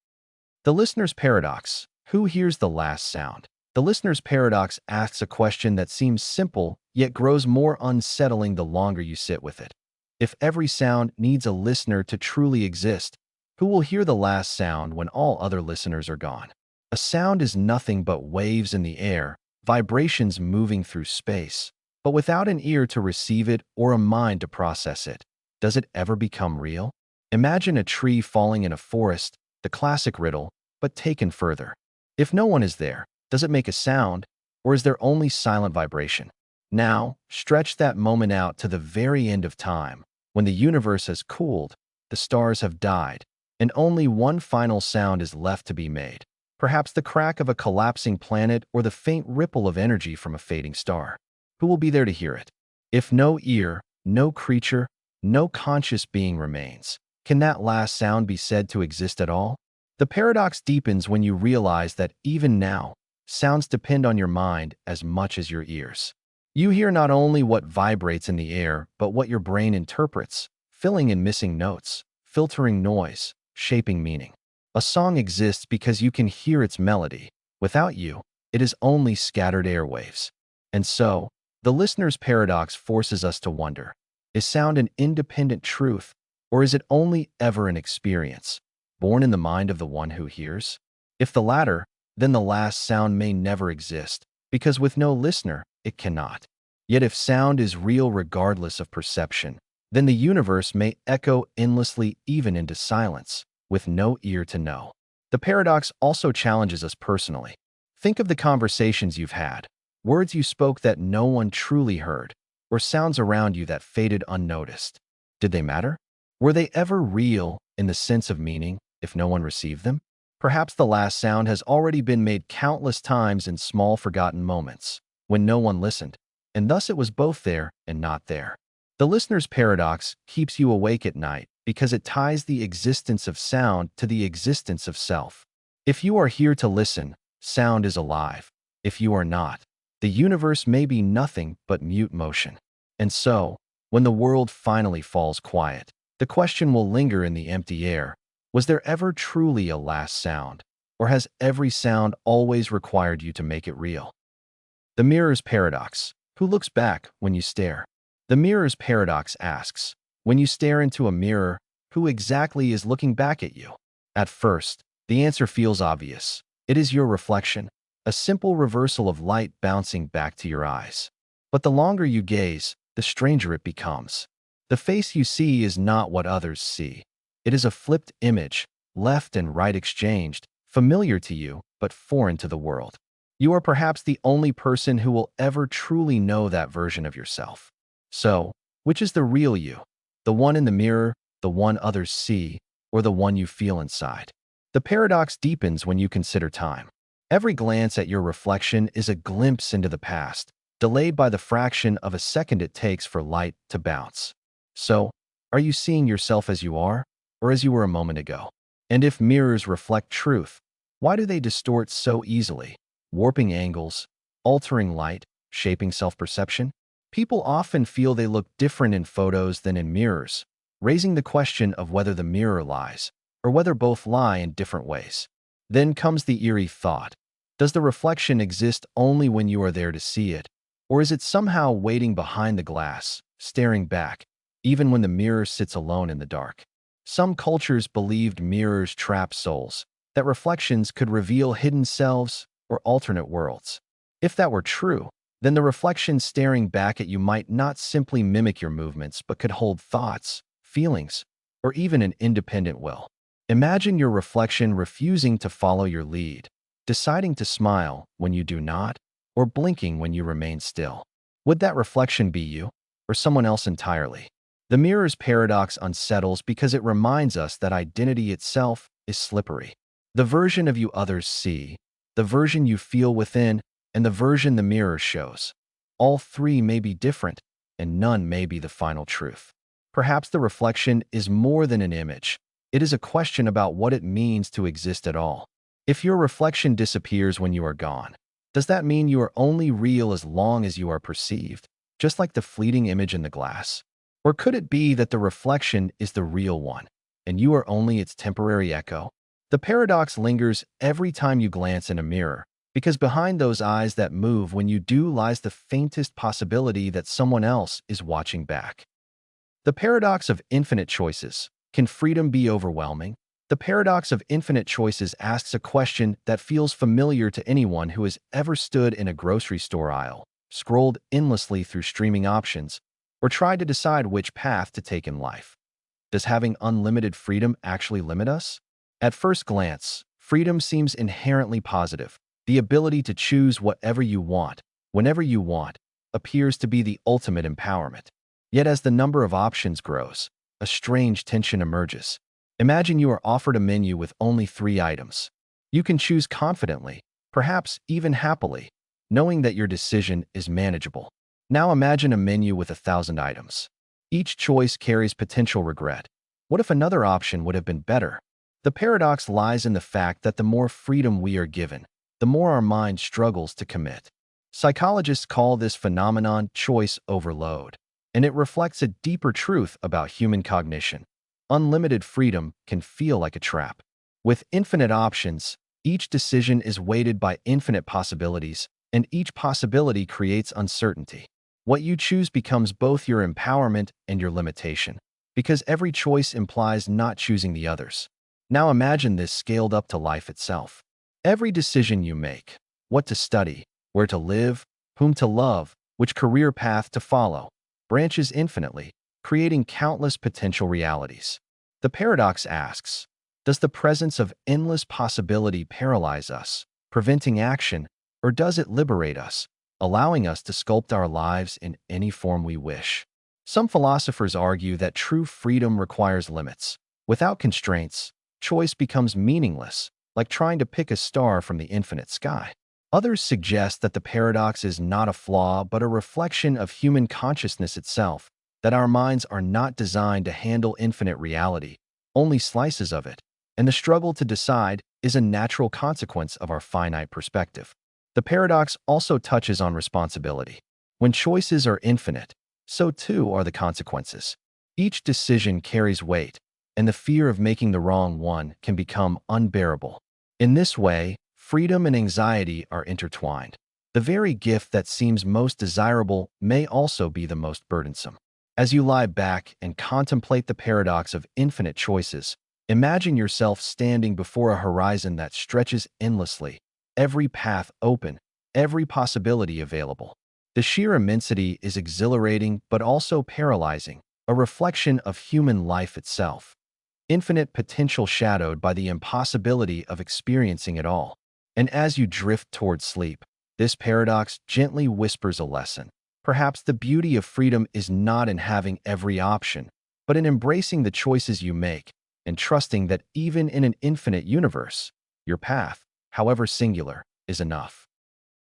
The listener's paradox. Who hears the last sound? The listener's paradox asks a question that seems simple, yet grows more unsettling the longer you sit with it. If every sound needs a listener to truly exist, who will hear the last sound when all other listeners are gone? A sound is nothing but waves in the air, vibrations moving through space. But without an ear to receive it or a mind to process it, does it ever become real? Imagine a tree falling in a forest, the classic riddle, but taken further. If no one is there, does it make a sound, or is there only silent vibration? Now, stretch that moment out to the very end of time, when the universe has cooled, the stars have died, and only one final sound is left to be made. Perhaps the crack of a collapsing planet or the faint ripple of energy from a fading star. Who will be there to hear it? If no ear, no creature, no conscious being remains, can that last sound be said to exist at all? The paradox deepens when you realize that even now, sounds depend on your mind as much as your ears. You hear not only what vibrates in the air, but what your brain interprets, filling in missing notes, filtering noise, shaping meaning. A song exists because you can hear its melody. Without you, it is only scattered airwaves. And so, the listener's paradox forces us to wonder, is sound an independent truth, or is it only ever an experience, born in the mind of the one who hears? If the latter, then the last sound may never exist, because with no listener, it cannot. Yet if sound is real regardless of perception, then the universe may echo endlessly even into silence, with no ear to know. The paradox also challenges us personally. Think of the conversations you've had, words you spoke that no one truly heard, or sounds around you that faded unnoticed. Did they matter? Were they ever real in the sense of meaning if no one received them? Perhaps the last sound has already been made countless times in small forgotten moments, when no one listened, and thus it was both there and not there. The listener's paradox keeps you awake at night because it ties the existence of sound to the existence of self. If you are here to listen, sound is alive. If you are not, The universe may be nothing but mute motion. And so, when the world finally falls quiet, the question will linger in the empty air. Was there ever truly a last sound? Or has every sound always required you to make it real? The mirror's paradox. Who looks back when you stare? The mirror's paradox asks, when you stare into a mirror, who exactly is looking back at you? At first, the answer feels obvious. It is your reflection, a simple reversal of light bouncing back to your eyes. But the longer you gaze, the stranger it becomes. The face you see is not what others see. It is a flipped image, left and right exchanged, familiar to you, but foreign to the world. You are perhaps the only person who will ever truly know that version of yourself. So, which is the real you? The one in the mirror, the one others see, or the one you feel inside? The paradox deepens when you consider time. Every glance at your reflection is a glimpse into the past, delayed by the fraction of a second it takes for light to bounce. So, are you seeing yourself as you are, or as you were a moment ago? And if mirrors reflect truth, why do they distort so easily, warping angles, altering light, shaping self-perception? People often feel they look different in photos than in mirrors, raising the question of whether the mirror lies, or whether both lie in different ways. Then comes the eerie thought. Does the reflection exist only when you are there to see it, or is it somehow waiting behind the glass, staring back, even when the mirror sits alone in the dark? Some cultures believed mirrors trap souls, that reflections could reveal hidden selves or alternate worlds. If that were true, then the reflection staring back at you might not simply mimic your movements, but could hold thoughts, feelings, or even an independent will. Imagine your reflection refusing to follow your lead, deciding to smile when you do not, or blinking when you remain still. Would that reflection be you, or someone else entirely? The mirror's paradox unsettles because it reminds us that identity itself is slippery. The version of you others see, the version you feel within, and the version the mirror shows. All three may be different, and none may be the final truth. Perhaps the reflection is more than an image. It is a question about what it means to exist at all. If your reflection disappears when you are gone, does that mean you are only real as long as you are perceived, just like the fleeting image in the glass? Or could it be that the reflection is the real one, and you are only its temporary echo? The paradox lingers every time you glance in a mirror, because behind those eyes that move when you do lies the faintest possibility that someone else is watching back. The paradox of infinite choices. Can freedom be overwhelming? The paradox of infinite choices asks a question that feels familiar to anyone who has ever stood in a grocery store aisle, scrolled endlessly through streaming options, or tried to decide which path to take in life. Does having unlimited freedom actually limit us? At first glance, freedom seems inherently positive. The ability to choose whatever you want, whenever you want, appears to be the ultimate empowerment. Yet as the number of options grows, a strange tension emerges. Imagine you are offered a menu with only 3 items. You can choose confidently, perhaps even happily, knowing that your decision is manageable. Now imagine a menu with 1,000 items. Each choice carries potential regret. What if another option would have been better? The paradox lies in the fact that the more freedom we are given, the more our mind struggles to commit. Psychologists call this phenomenon choice overload, and it reflects a deeper truth about human cognition. Unlimited freedom can feel like a trap. With infinite options, each decision is weighted by infinite possibilities, and each possibility creates uncertainty. What you choose becomes both your empowerment and your limitation, because every choice implies not choosing the others. Now imagine this scaled up to life itself. Every decision you make, what to study, where to live, whom to love, which career path to follow, branches infinitely, creating countless potential realities. The paradox asks, does the presence of endless possibility paralyze us, preventing action, or does it liberate us, allowing us to sculpt our lives in any form we wish? Some philosophers argue that true freedom requires limits. Without constraints, choice becomes meaningless, like trying to pick a star from the infinite sky. Others suggest that the paradox is not a flaw but a reflection of human consciousness itself, that our minds are not designed to handle infinite reality, only slices of it, and the struggle to decide is a natural consequence of our finite perspective. The paradox also touches on responsibility. When choices are infinite, so too are the consequences. Each decision carries weight, and the fear of making the wrong one can become unbearable. In this way, freedom and anxiety are intertwined. The very gift that seems most desirable may also be the most burdensome. As you lie back and contemplate the paradox of infinite choices, imagine yourself standing before a horizon that stretches endlessly, every path open, every possibility available. The sheer immensity is exhilarating but also paralyzing, a reflection of human life itself. Infinite potential shadowed by the impossibility of experiencing it all. And as you drift toward sleep, this paradox gently whispers a lesson. Perhaps the beauty of freedom is not in having every option, but in embracing the choices you make and trusting that even in an infinite universe, your path, however singular, is enough.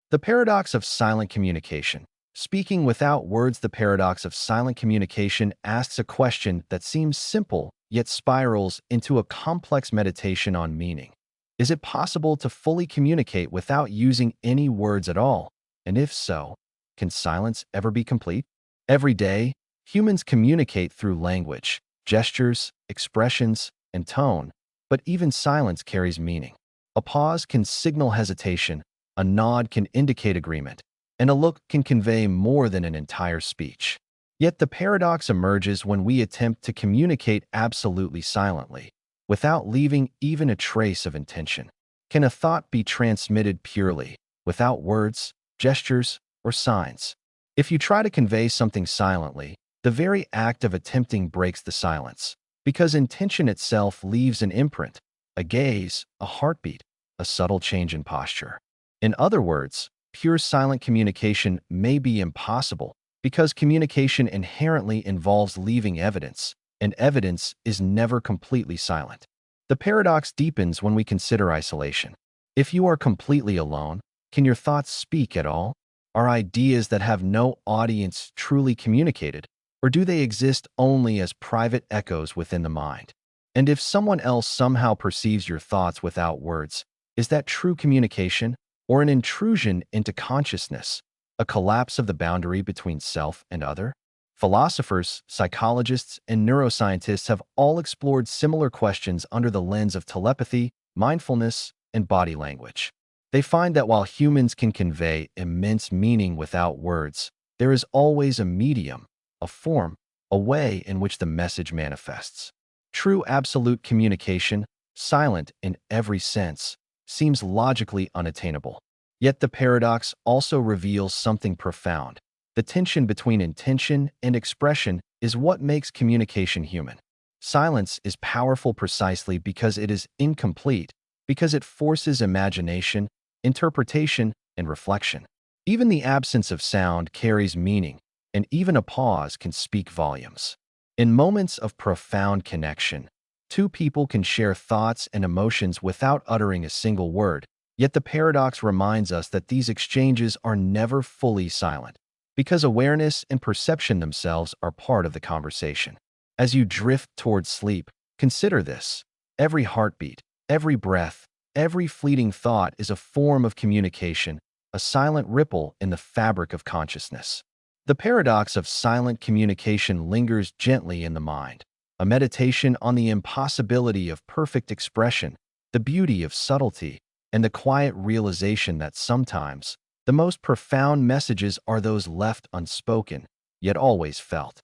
The paradox of silent communication. Speaking without words, the paradox of silent communication asks a question that seems simple yet spirals into a complex meditation on meaning. Is it possible to fully communicate without using any words at all? And if so, can silence ever be complete? Every day, humans communicate through language, gestures, expressions, and tone, but even silence carries meaning. A pause can signal hesitation, a nod can indicate agreement, and a look can convey more than an entire speech. Yet the paradox emerges when we attempt to communicate absolutely silently, without leaving even a trace of intention. Can a thought be transmitted purely, without words, gestures, or signs? If you try to convey something silently, the very act of attempting breaks the silence, because intention itself leaves an imprint, a gaze, a heartbeat, a subtle change in posture. In other words, pure silent communication may be impossible because communication inherently involves leaving evidence, and evidence is never completely silent. The paradox deepens when we consider isolation. If you are completely alone, can your thoughts speak at all? Are ideas that have no audience truly communicated, or do they exist only as private echoes within the mind? And if someone else somehow perceives your thoughts without words, is that true communication, or an intrusion into consciousness, a collapse of the boundary between self and other? Philosophers, psychologists, and neuroscientists have all explored similar questions under the lens of telepathy, mindfulness, and body language. They find that while humans can convey immense meaning without words, there is always a medium, a form, a way in which the message manifests. True absolute communication, silent in every sense, seems logically unattainable. Yet the paradox also reveals something profound. The tension between intention and expression is what makes communication human. Silence is powerful precisely because it is incomplete, because it forces imagination, interpretation, and reflection. Even the absence of sound carries meaning, and even a pause can speak volumes. In moments of profound connection, two people can share thoughts and emotions without uttering a single word, yet the paradox reminds us that these exchanges are never fully silent, because awareness and perception themselves are part of the conversation. As you drift towards sleep, consider this. Every heartbeat, every breath, every fleeting thought is a form of communication, a silent ripple in the fabric of consciousness. The paradox of silent communication lingers gently in the mind, a meditation on the impossibility of perfect expression, the beauty of subtlety, and the quiet realization that sometimes the most profound messages are those left unspoken, yet always felt.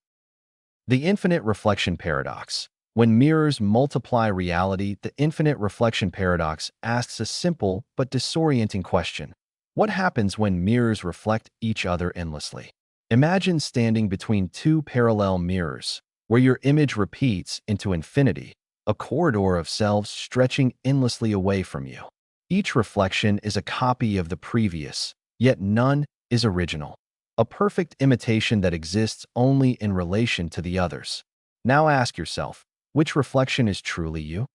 The infinite reflection paradox. When mirrors multiply reality, the infinite reflection paradox asks a simple but disorienting question. What happens when mirrors reflect each other endlessly? Imagine standing between two parallel mirrors, where your image repeats into infinity, a corridor of selves stretching endlessly away from you. Each reflection is a copy of the previous, yet none is original, a perfect imitation that exists only in relation to the others. Now ask yourself, which reflection is truly you?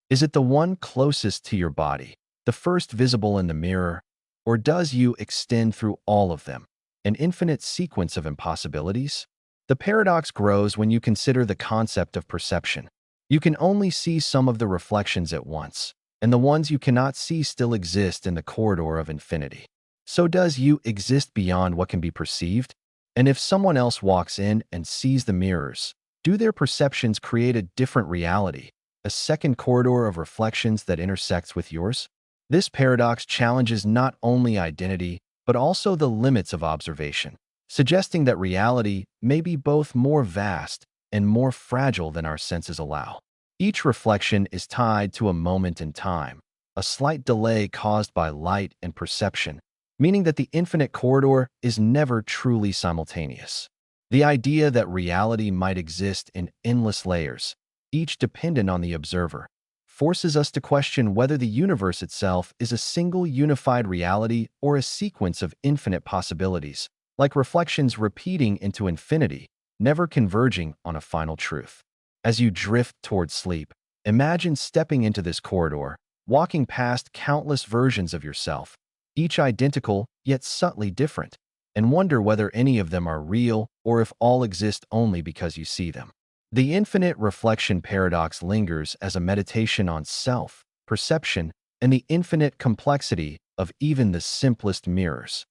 Is it the one closest to your body, the first visible in the mirror, or does you extend through all of them, an infinite sequence of impossibilities? The paradox grows when you consider the concept of perception. You can only see some of the reflections at once, and the ones you cannot see still exist in the corridor of infinity. So does you exist beyond what can be perceived? And if someone else walks in and sees the mirrors, do their perceptions create a different reality, a second corridor of reflections that intersects with yours? This paradox challenges not only identity, but also the limits of observation, suggesting that reality may be both more vast and more fragile than our senses allow. Each reflection is tied to a moment in time, a slight delay caused by light and perception, meaning that the infinite corridor is never truly simultaneous. The idea that reality might exist in endless layers, each dependent on the observer, forces us to question whether the universe itself is a single unified reality or a sequence of infinite possibilities, like reflections repeating into infinity, never converging on a final truth. As you drift toward sleep, imagine stepping into this corridor, walking past countless versions of yourself, each identical yet subtly different, and wonder whether any of them are real or if all exist only because you see them. The infinite reflection paradox lingers as a meditation on self, perception, and the infinite complexity of even the simplest mirrors.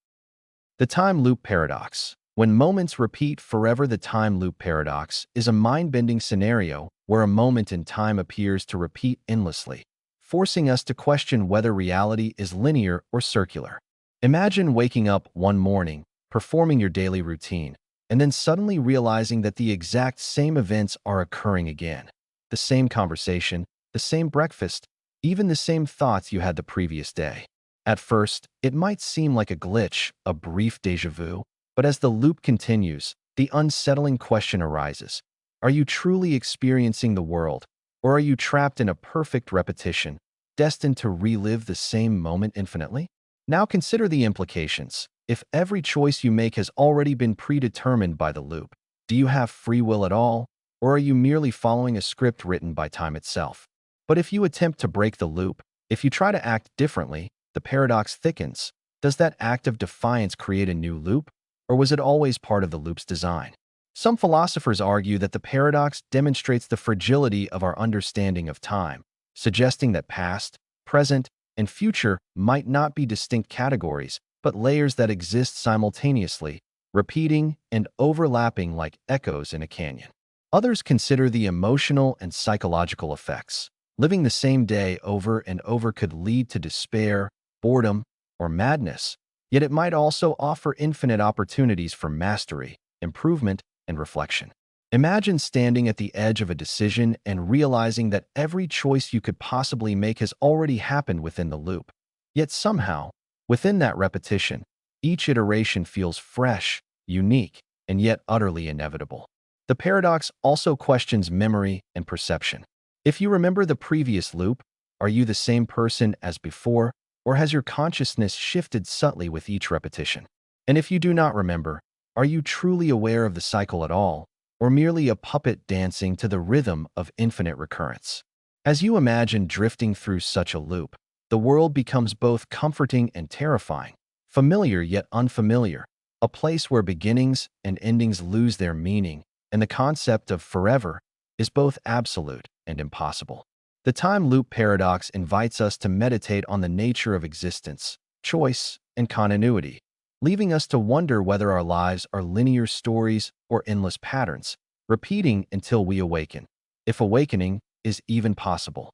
The time loop paradox. When moments repeat forever, the time loop paradox is a mind-bending scenario where a moment in time appears to repeat endlessly, forcing us to question whether reality is linear or circular. Imagine waking up one morning, performing your daily routine, and then suddenly realizing that the exact same events are occurring again. The same conversation, the same breakfast, even the same thoughts you had the previous day. At first, it might seem like a glitch, a brief déjà vu, but as the loop continues, the unsettling question arises. Are you truly experiencing the world, or are you trapped in a perfect repetition, destined to relive the same moment infinitely? Now consider the implications. If every choice you make has already been predetermined by the loop, do you have free will at all, or are you merely following a script written by time itself? But if you attempt to break the loop, if you try to act differently, the paradox thickens. Does that act of defiance create a new loop, or was it always part of the loop's design? Some philosophers argue that the paradox demonstrates the fragility of our understanding of time, suggesting that past, present, and future might not be distinct categories, but layers that exist simultaneously, repeating and overlapping like echoes in a canyon. Others consider the emotional and psychological effects. Living the same day over and over could lead to despair, boredom, or madness, yet it might also offer infinite opportunities for mastery, improvement, and reflection. Imagine standing at the edge of a decision and realizing that every choice you could possibly make has already happened within the loop. Yet somehow, within that repetition, each iteration feels fresh, unique, and yet utterly inevitable. The paradox also questions memory and perception. If you remember the previous loop, are you the same person as before, or has your consciousness shifted subtly with each repetition? And if you do not remember, are you truly aware of the cycle at all, or merely a puppet dancing to the rhythm of infinite recurrence? As you imagine drifting through such a loop, the world becomes both comforting and terrifying, familiar yet unfamiliar, a place where beginnings and endings lose their meaning, and the concept of forever is both absolute and impossible. The time loop paradox invites us to meditate on the nature of existence, choice, and continuity, leaving us to wonder whether our lives are linear stories or endless patterns, repeating until we awaken, if awakening is even possible.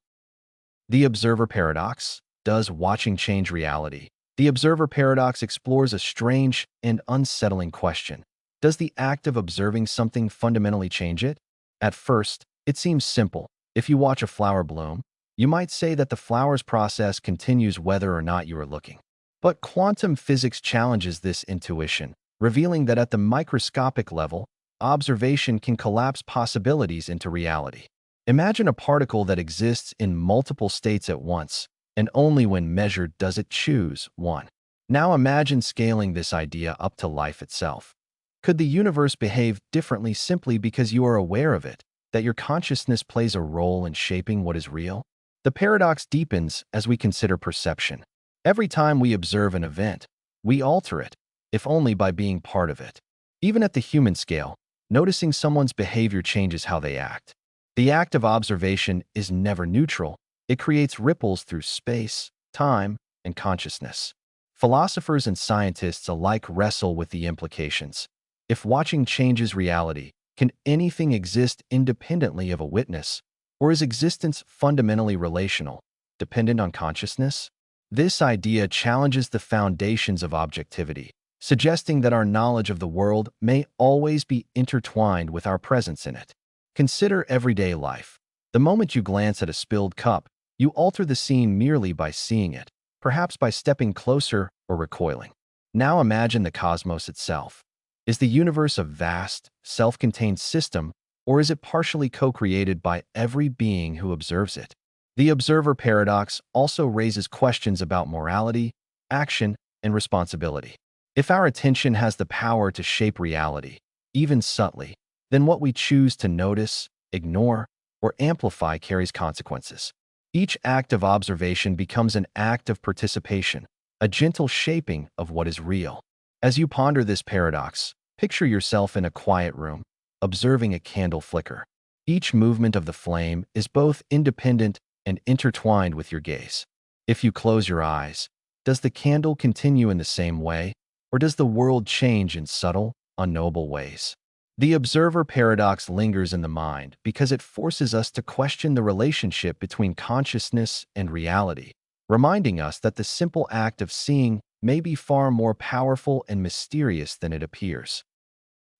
The observer paradox. Does watching change reality? The observer paradox explores a strange and unsettling question. Does the act of observing something fundamentally change it? At first, it seems simple. If you watch a flower bloom, you might say that the flower's process continues whether or not you are looking. But quantum physics challenges this intuition, revealing that at the microscopic level, observation can collapse possibilities into reality. Imagine a particle that exists in multiple states at once, and only when measured does it choose one. Now imagine scaling this idea up to life itself. Could the universe behave differently simply because you are aware of it, that your consciousness plays a role in shaping what is real? The paradox deepens as we consider perception. Every time we observe an event, we alter it, if only by being part of it. Even at the human scale, noticing someone's behavior changes how they act. The act of observation is never neutral. It creates ripples through space, time, and consciousness. Philosophers and scientists alike wrestle with the implications. If watching changes reality, can anything exist independently of a witness? Or is existence fundamentally relational, dependent on consciousness? This idea challenges the foundations of objectivity, suggesting that our knowledge of the world may always be intertwined with our presence in it. Consider everyday life. The moment you glance at a spilled cup, you alter the scene merely by seeing it, perhaps by stepping closer or recoiling. Now imagine the cosmos itself. Is the universe a vast, self-contained system, or is it partially co-created by every being who observes it? The observer paradox also raises questions about morality, action, and responsibility. If our attention has the power to shape reality, even subtly, then what we choose to notice, ignore, or amplify carries consequences. Each act of observation becomes an act of participation, a gentle shaping of what is real. As you ponder this paradox, picture yourself in a quiet room, observing a candle flicker. Each movement of the flame is both independent and intertwined with your gaze. If you close your eyes, does the candle continue in the same way, or does the world change in subtle, unknowable ways? The observer paradox lingers in the mind because it forces us to question the relationship between consciousness and reality, reminding us that the simple act of seeing may be far more powerful and mysterious than it appears.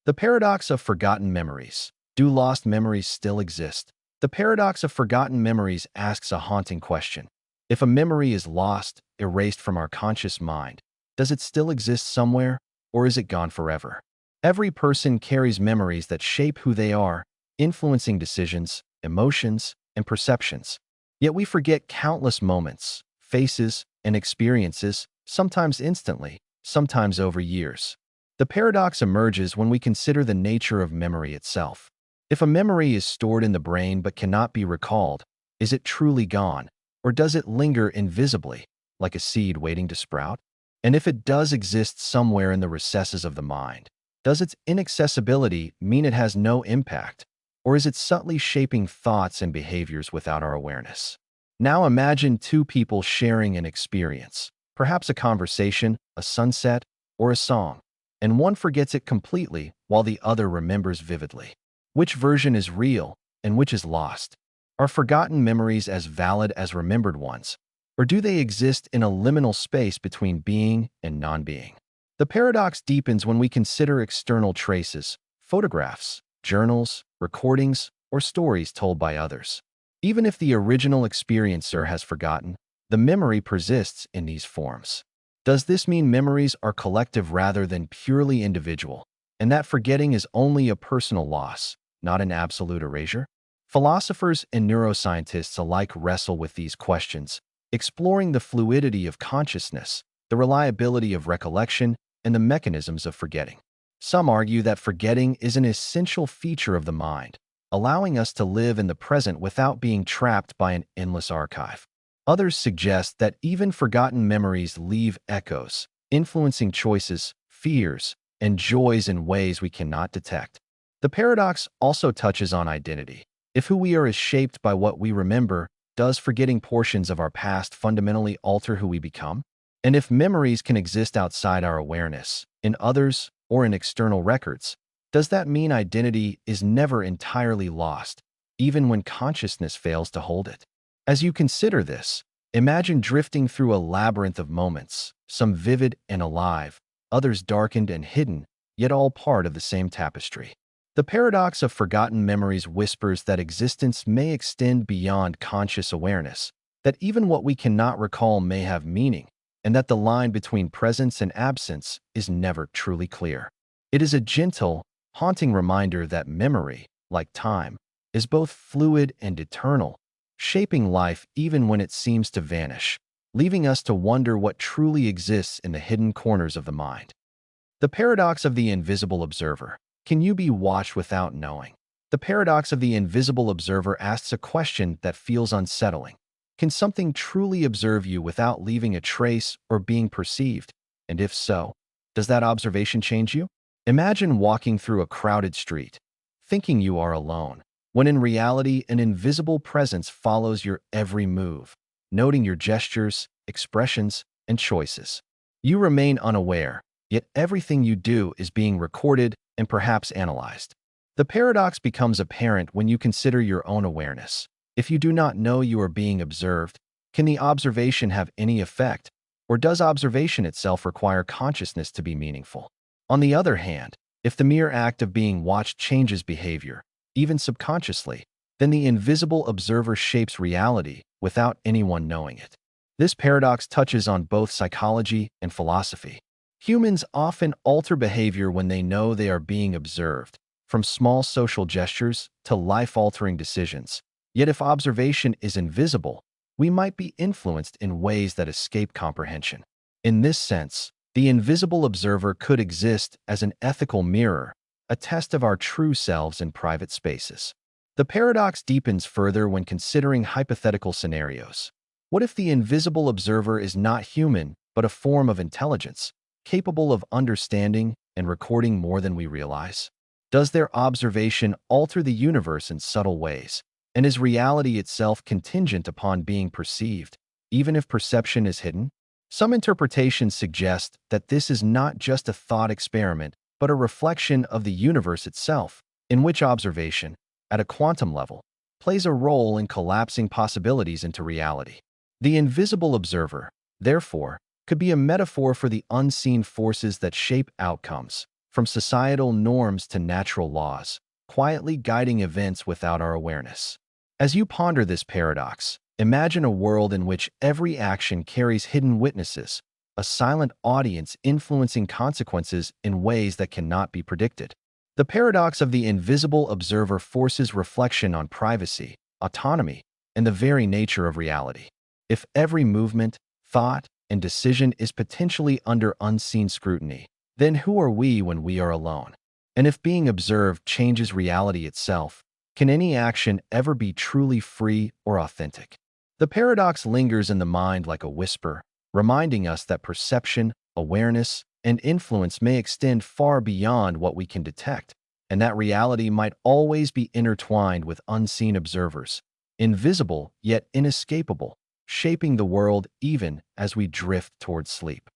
The paradox of forgotten memories. Do lost memories still exist? The paradox of forgotten memories asks a haunting question. If a memory is lost, erased from our conscious mind, does it still exist somewhere, or is it gone forever? Every person carries memories that shape who they are, influencing decisions, emotions, and perceptions. Yet we forget countless moments, faces, and experiences, sometimes instantly, sometimes over years. The paradox emerges when we consider the nature of memory itself. If a memory is stored in the brain but cannot be recalled, is it truly gone, or does it linger invisibly, like a seed waiting to sprout? And if it does exist somewhere in the recesses of the mind, does its inaccessibility mean it has no impact, or is it subtly shaping thoughts and behaviors without our awareness? Now imagine two people sharing an experience, perhaps a conversation, a sunset, or a song, and one forgets it completely while the other remembers vividly. Which version is real and which is lost? Are forgotten memories as valid as remembered ones, or do they exist in a liminal space between being and non-being? The paradox deepens when we consider external traces, photographs, journals, recordings, or stories told by others. Even if the original experiencer has forgotten, the memory persists in these forms. Does this mean memories are collective rather than purely individual, and that forgetting is only a personal loss, not an absolute erasure? Philosophers and neuroscientists alike wrestle with these questions, exploring the fluidity of consciousness, the reliability of recollection, and the mechanisms of forgetting. Some argue that forgetting is an essential feature of the mind, allowing us to live in the present without being trapped by an endless archive. Others suggest that even forgotten memories leave echoes, influencing choices, fears, and joys in ways we cannot detect. The paradox also touches on identity. If who we are is shaped by what we remember, does forgetting portions of our past fundamentally alter who we become? And if memories can exist outside our awareness, in others, or in external records, does that mean identity is never entirely lost, even when consciousness fails to hold it? As you consider this, imagine drifting through a labyrinth of moments, some vivid and alive, others darkened and hidden, yet all part of the same tapestry. The paradox of forgotten memories whispers that existence may extend beyond conscious awareness, that even what we cannot recall may have meaning, and that the line between presence and absence is never truly clear. It is a gentle, haunting reminder that memory, like time, is both fluid and eternal, shaping life even when it seems to vanish, leaving us to wonder what truly exists in the hidden corners of the mind. The paradox of the invisible observer. Can you be watched without knowing? The paradox of the invisible observer asks a question that feels unsettling. Can something truly observe you without leaving a trace or being perceived? And if so, does that observation change you? Imagine walking through a crowded street, thinking you are alone, when in reality an invisible presence follows your every move, noting your gestures, expressions, and choices. You remain unaware, yet everything you do is being recorded and perhaps analyzed. The paradox becomes apparent when you consider your own awareness. If you do not know you are being observed, can the observation have any effect, or does observation itself require consciousness to be meaningful? On the other hand, if the mere act of being watched changes behavior, even subconsciously, then the invisible observer shapes reality without anyone knowing it. This paradox touches on both psychology and philosophy. Humans often alter behavior when they know they are being observed, from small social gestures to life-altering decisions. Yet if observation is invisible, we might be influenced in ways that escape comprehension. In this sense, the invisible observer could exist as an ethical mirror, a test of our true selves in private spaces. The paradox deepens further when considering hypothetical scenarios. What if the invisible observer is not human, but a form of intelligence, capable of understanding and recording more than we realize? Does their observation alter the universe in subtle ways? And is reality itself contingent upon being perceived, even if perception is hidden? Some interpretations suggest that this is not just a thought experiment, but a reflection of the universe itself, in which observation, at a quantum level, plays a role in collapsing possibilities into reality. The invisible observer, therefore, could be a metaphor for the unseen forces that shape outcomes, from societal norms to natural laws, quietly guiding events without our awareness. As you ponder this paradox, imagine a world in which every action carries hidden witnesses, a silent audience influencing consequences in ways that cannot be predicted. The paradox of the invisible observer forces reflection on privacy, autonomy, and the very nature of reality. If every movement, thought, and decision is potentially under unseen scrutiny, then who are we when we are alone? And if being observed changes reality itself, can any action ever be truly free or authentic? The paradox lingers in the mind like a whisper, reminding us that perception, awareness, and influence may extend far beyond what we can detect, and that reality might always be intertwined with unseen observers, invisible yet inescapable, shaping the world even as we drift towards sleep.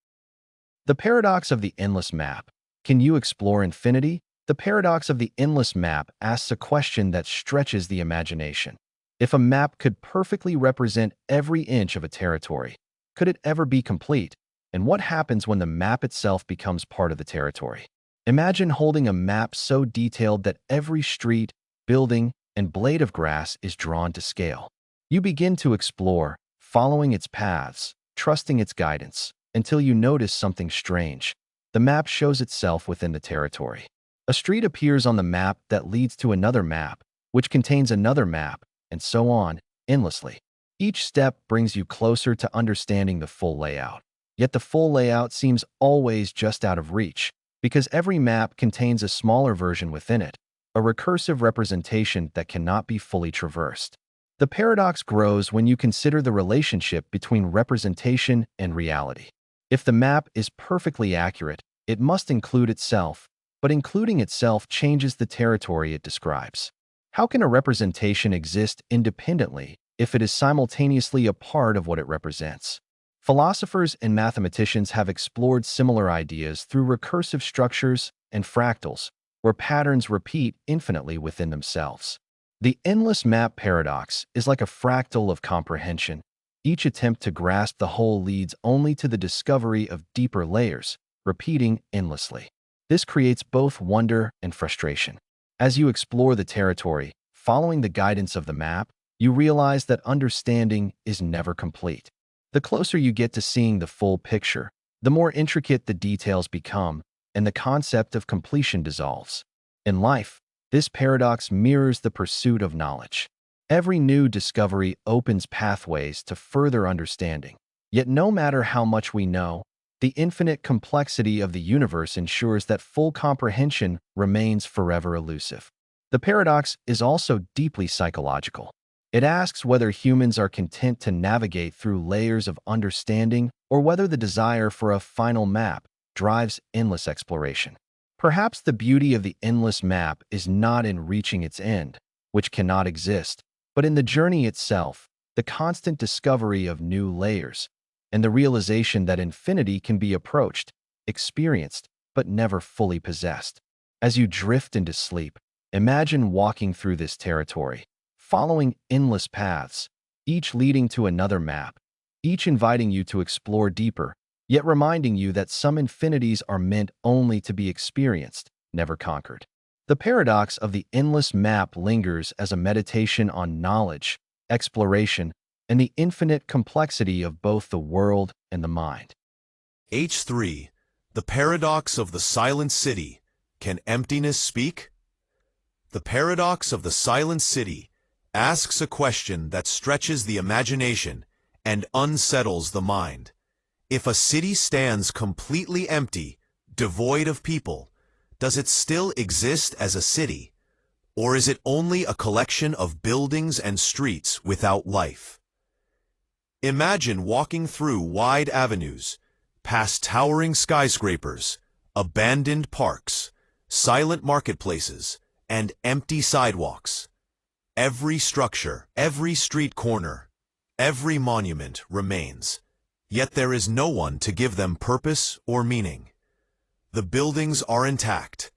The paradox of the endless map. Can you explore infinity? The paradox of the endless map asks a question that stretches the imagination. If a map could perfectly represent every inch of a territory, could it ever be complete? And what happens when the map itself becomes part of the territory? Imagine holding a map so detailed that every street, building, and blade of grass is drawn to scale. You begin to explore, following its paths, trusting its guidance, until you notice something strange. The map shows itself within the territory. A street appears on the map that leads to another map, which contains another map, and so on, endlessly. Each step brings you closer to understanding the full layout. Yet the full layout seems always just out of reach, because every map contains a smaller version within it, a recursive representation that cannot be fully traversed. The paradox grows when you consider the relationship between representation and reality. If the map is perfectly accurate, it must include itself, but including itself changes the territory it describes. How can a representation exist independently if it is simultaneously a part of what it represents? Philosophers and mathematicians have explored similar ideas through recursive structures and fractals, where patterns repeat infinitely within themselves. The endless map paradox is like a fractal of comprehension. Each attempt to grasp the whole leads only to the discovery of deeper layers, repeating endlessly. This creates both wonder and frustration. As you explore the territory, following the guidance of the map, you realize that understanding is never complete. The closer you get to seeing the full picture, the more intricate the details become, and the concept of completion dissolves. In life, this paradox mirrors the pursuit of knowledge. Every new discovery opens pathways to further understanding. Yet no matter how much we know, the infinite complexity of the universe ensures that full comprehension remains forever elusive. The paradox is also deeply psychological. It asks whether humans are content to navigate through layers of understanding or whether the desire for a final map drives endless exploration. Perhaps the beauty of the endless map is not in reaching its end, which cannot exist, but in the journey itself, the constant discovery of new layers, and the realization that infinity can be approached, experienced, but never fully possessed. As you drift into sleep, imagine walking through this territory, following endless paths, each leading to another map, each inviting you to explore deeper, yet reminding you that some infinities are meant only to be experienced, never conquered. The paradox of the endless map lingers as a meditation on knowledge, exploration, and the infinite complexity of both the world and the mind. H3. The paradox of the silent city. Can emptiness speak? The paradox of the silent city asks a question that stretches the imagination and unsettles the mind. If a city stands completely empty, devoid of people, does it still exist as a city? Or is it only a collection of buildings and streets without life? Imagine walking through wide avenues, past towering skyscrapers, abandoned parks, silent marketplaces, and empty sidewalks. Every structure, every street corner, every monument remains, yet there is no one to give them purpose or meaning. The buildings are intact,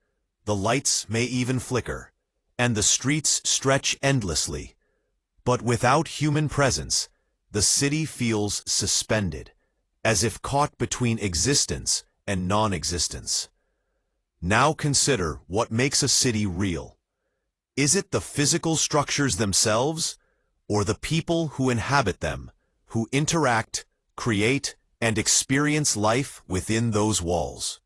the lights may even flicker, and the streets stretch endlessly. But without human presence, the city feels suspended, as if caught between existence and non-existence. Now consider what makes a city real. Is it the physical structures themselves, or the people who inhabit them, who interact, create, and experience life within those walls?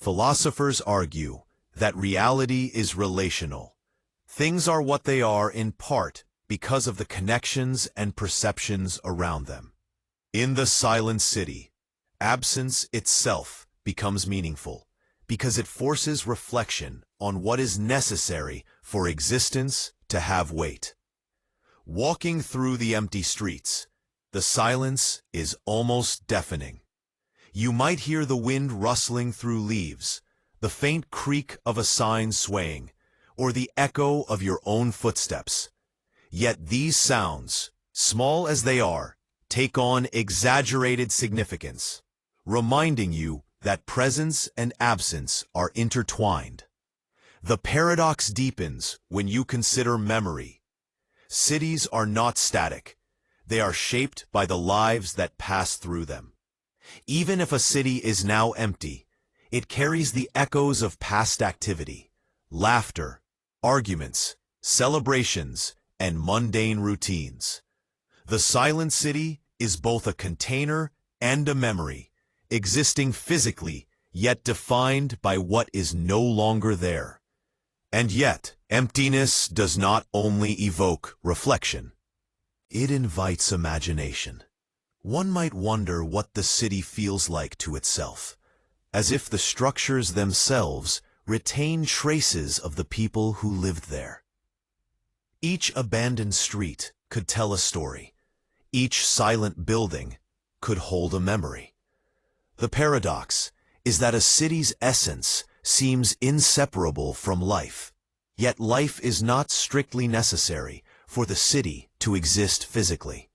Philosophers argue that reality is relational. Things are what they are in part because of the connections and perceptions around them. In the silent city, absence itself becomes meaningful because it forces reflection on what is necessary for existence to have weight. Walking through the empty streets, the silence is almost deafening. You might hear the wind rustling through leaves, the faint creak of a sign swaying, or the echo of your own footsteps. Yet these sounds, small as they are, take on exaggerated significance, reminding you that presence and absence are intertwined. The paradox deepens when you consider memory. Cities are not static. They are shaped by the lives that pass through them. Even if a city is now empty, it carries the echoes of past activity, laughter, arguments, celebrations, and mundane routines. The silent city is both a container and a memory, existing physically, yet defined by what is no longer there. And yet, emptiness does not only evoke reflection. It invites imagination. One might wonder what the city feels like to itself, as if the structures themselves retain traces of the people who lived there. Each abandoned street could tell a story. Each silent building could hold a memory. The paradox is that a city's essence seems inseparable from life, yet life is not strictly necessary for the city to exist physically.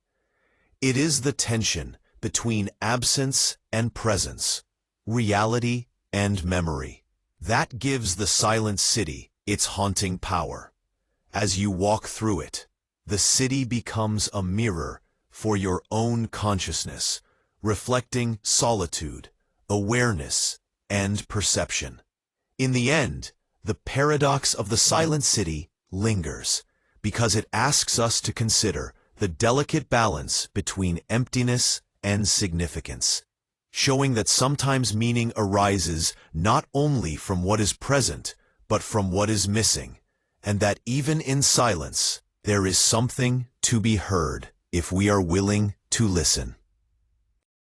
It is the tension between absence and presence, reality and memory, that gives the silent city its haunting power. As you walk through it, the city becomes a mirror for your own consciousness, reflecting solitude, awareness, and perception. In the end, the paradox of the silent city lingers because it asks us to consider the delicate balance between emptiness and significance, showing that sometimes meaning arises not only from what is present, but from what is missing, and that even in silence, there is something to be heard if we are willing to listen.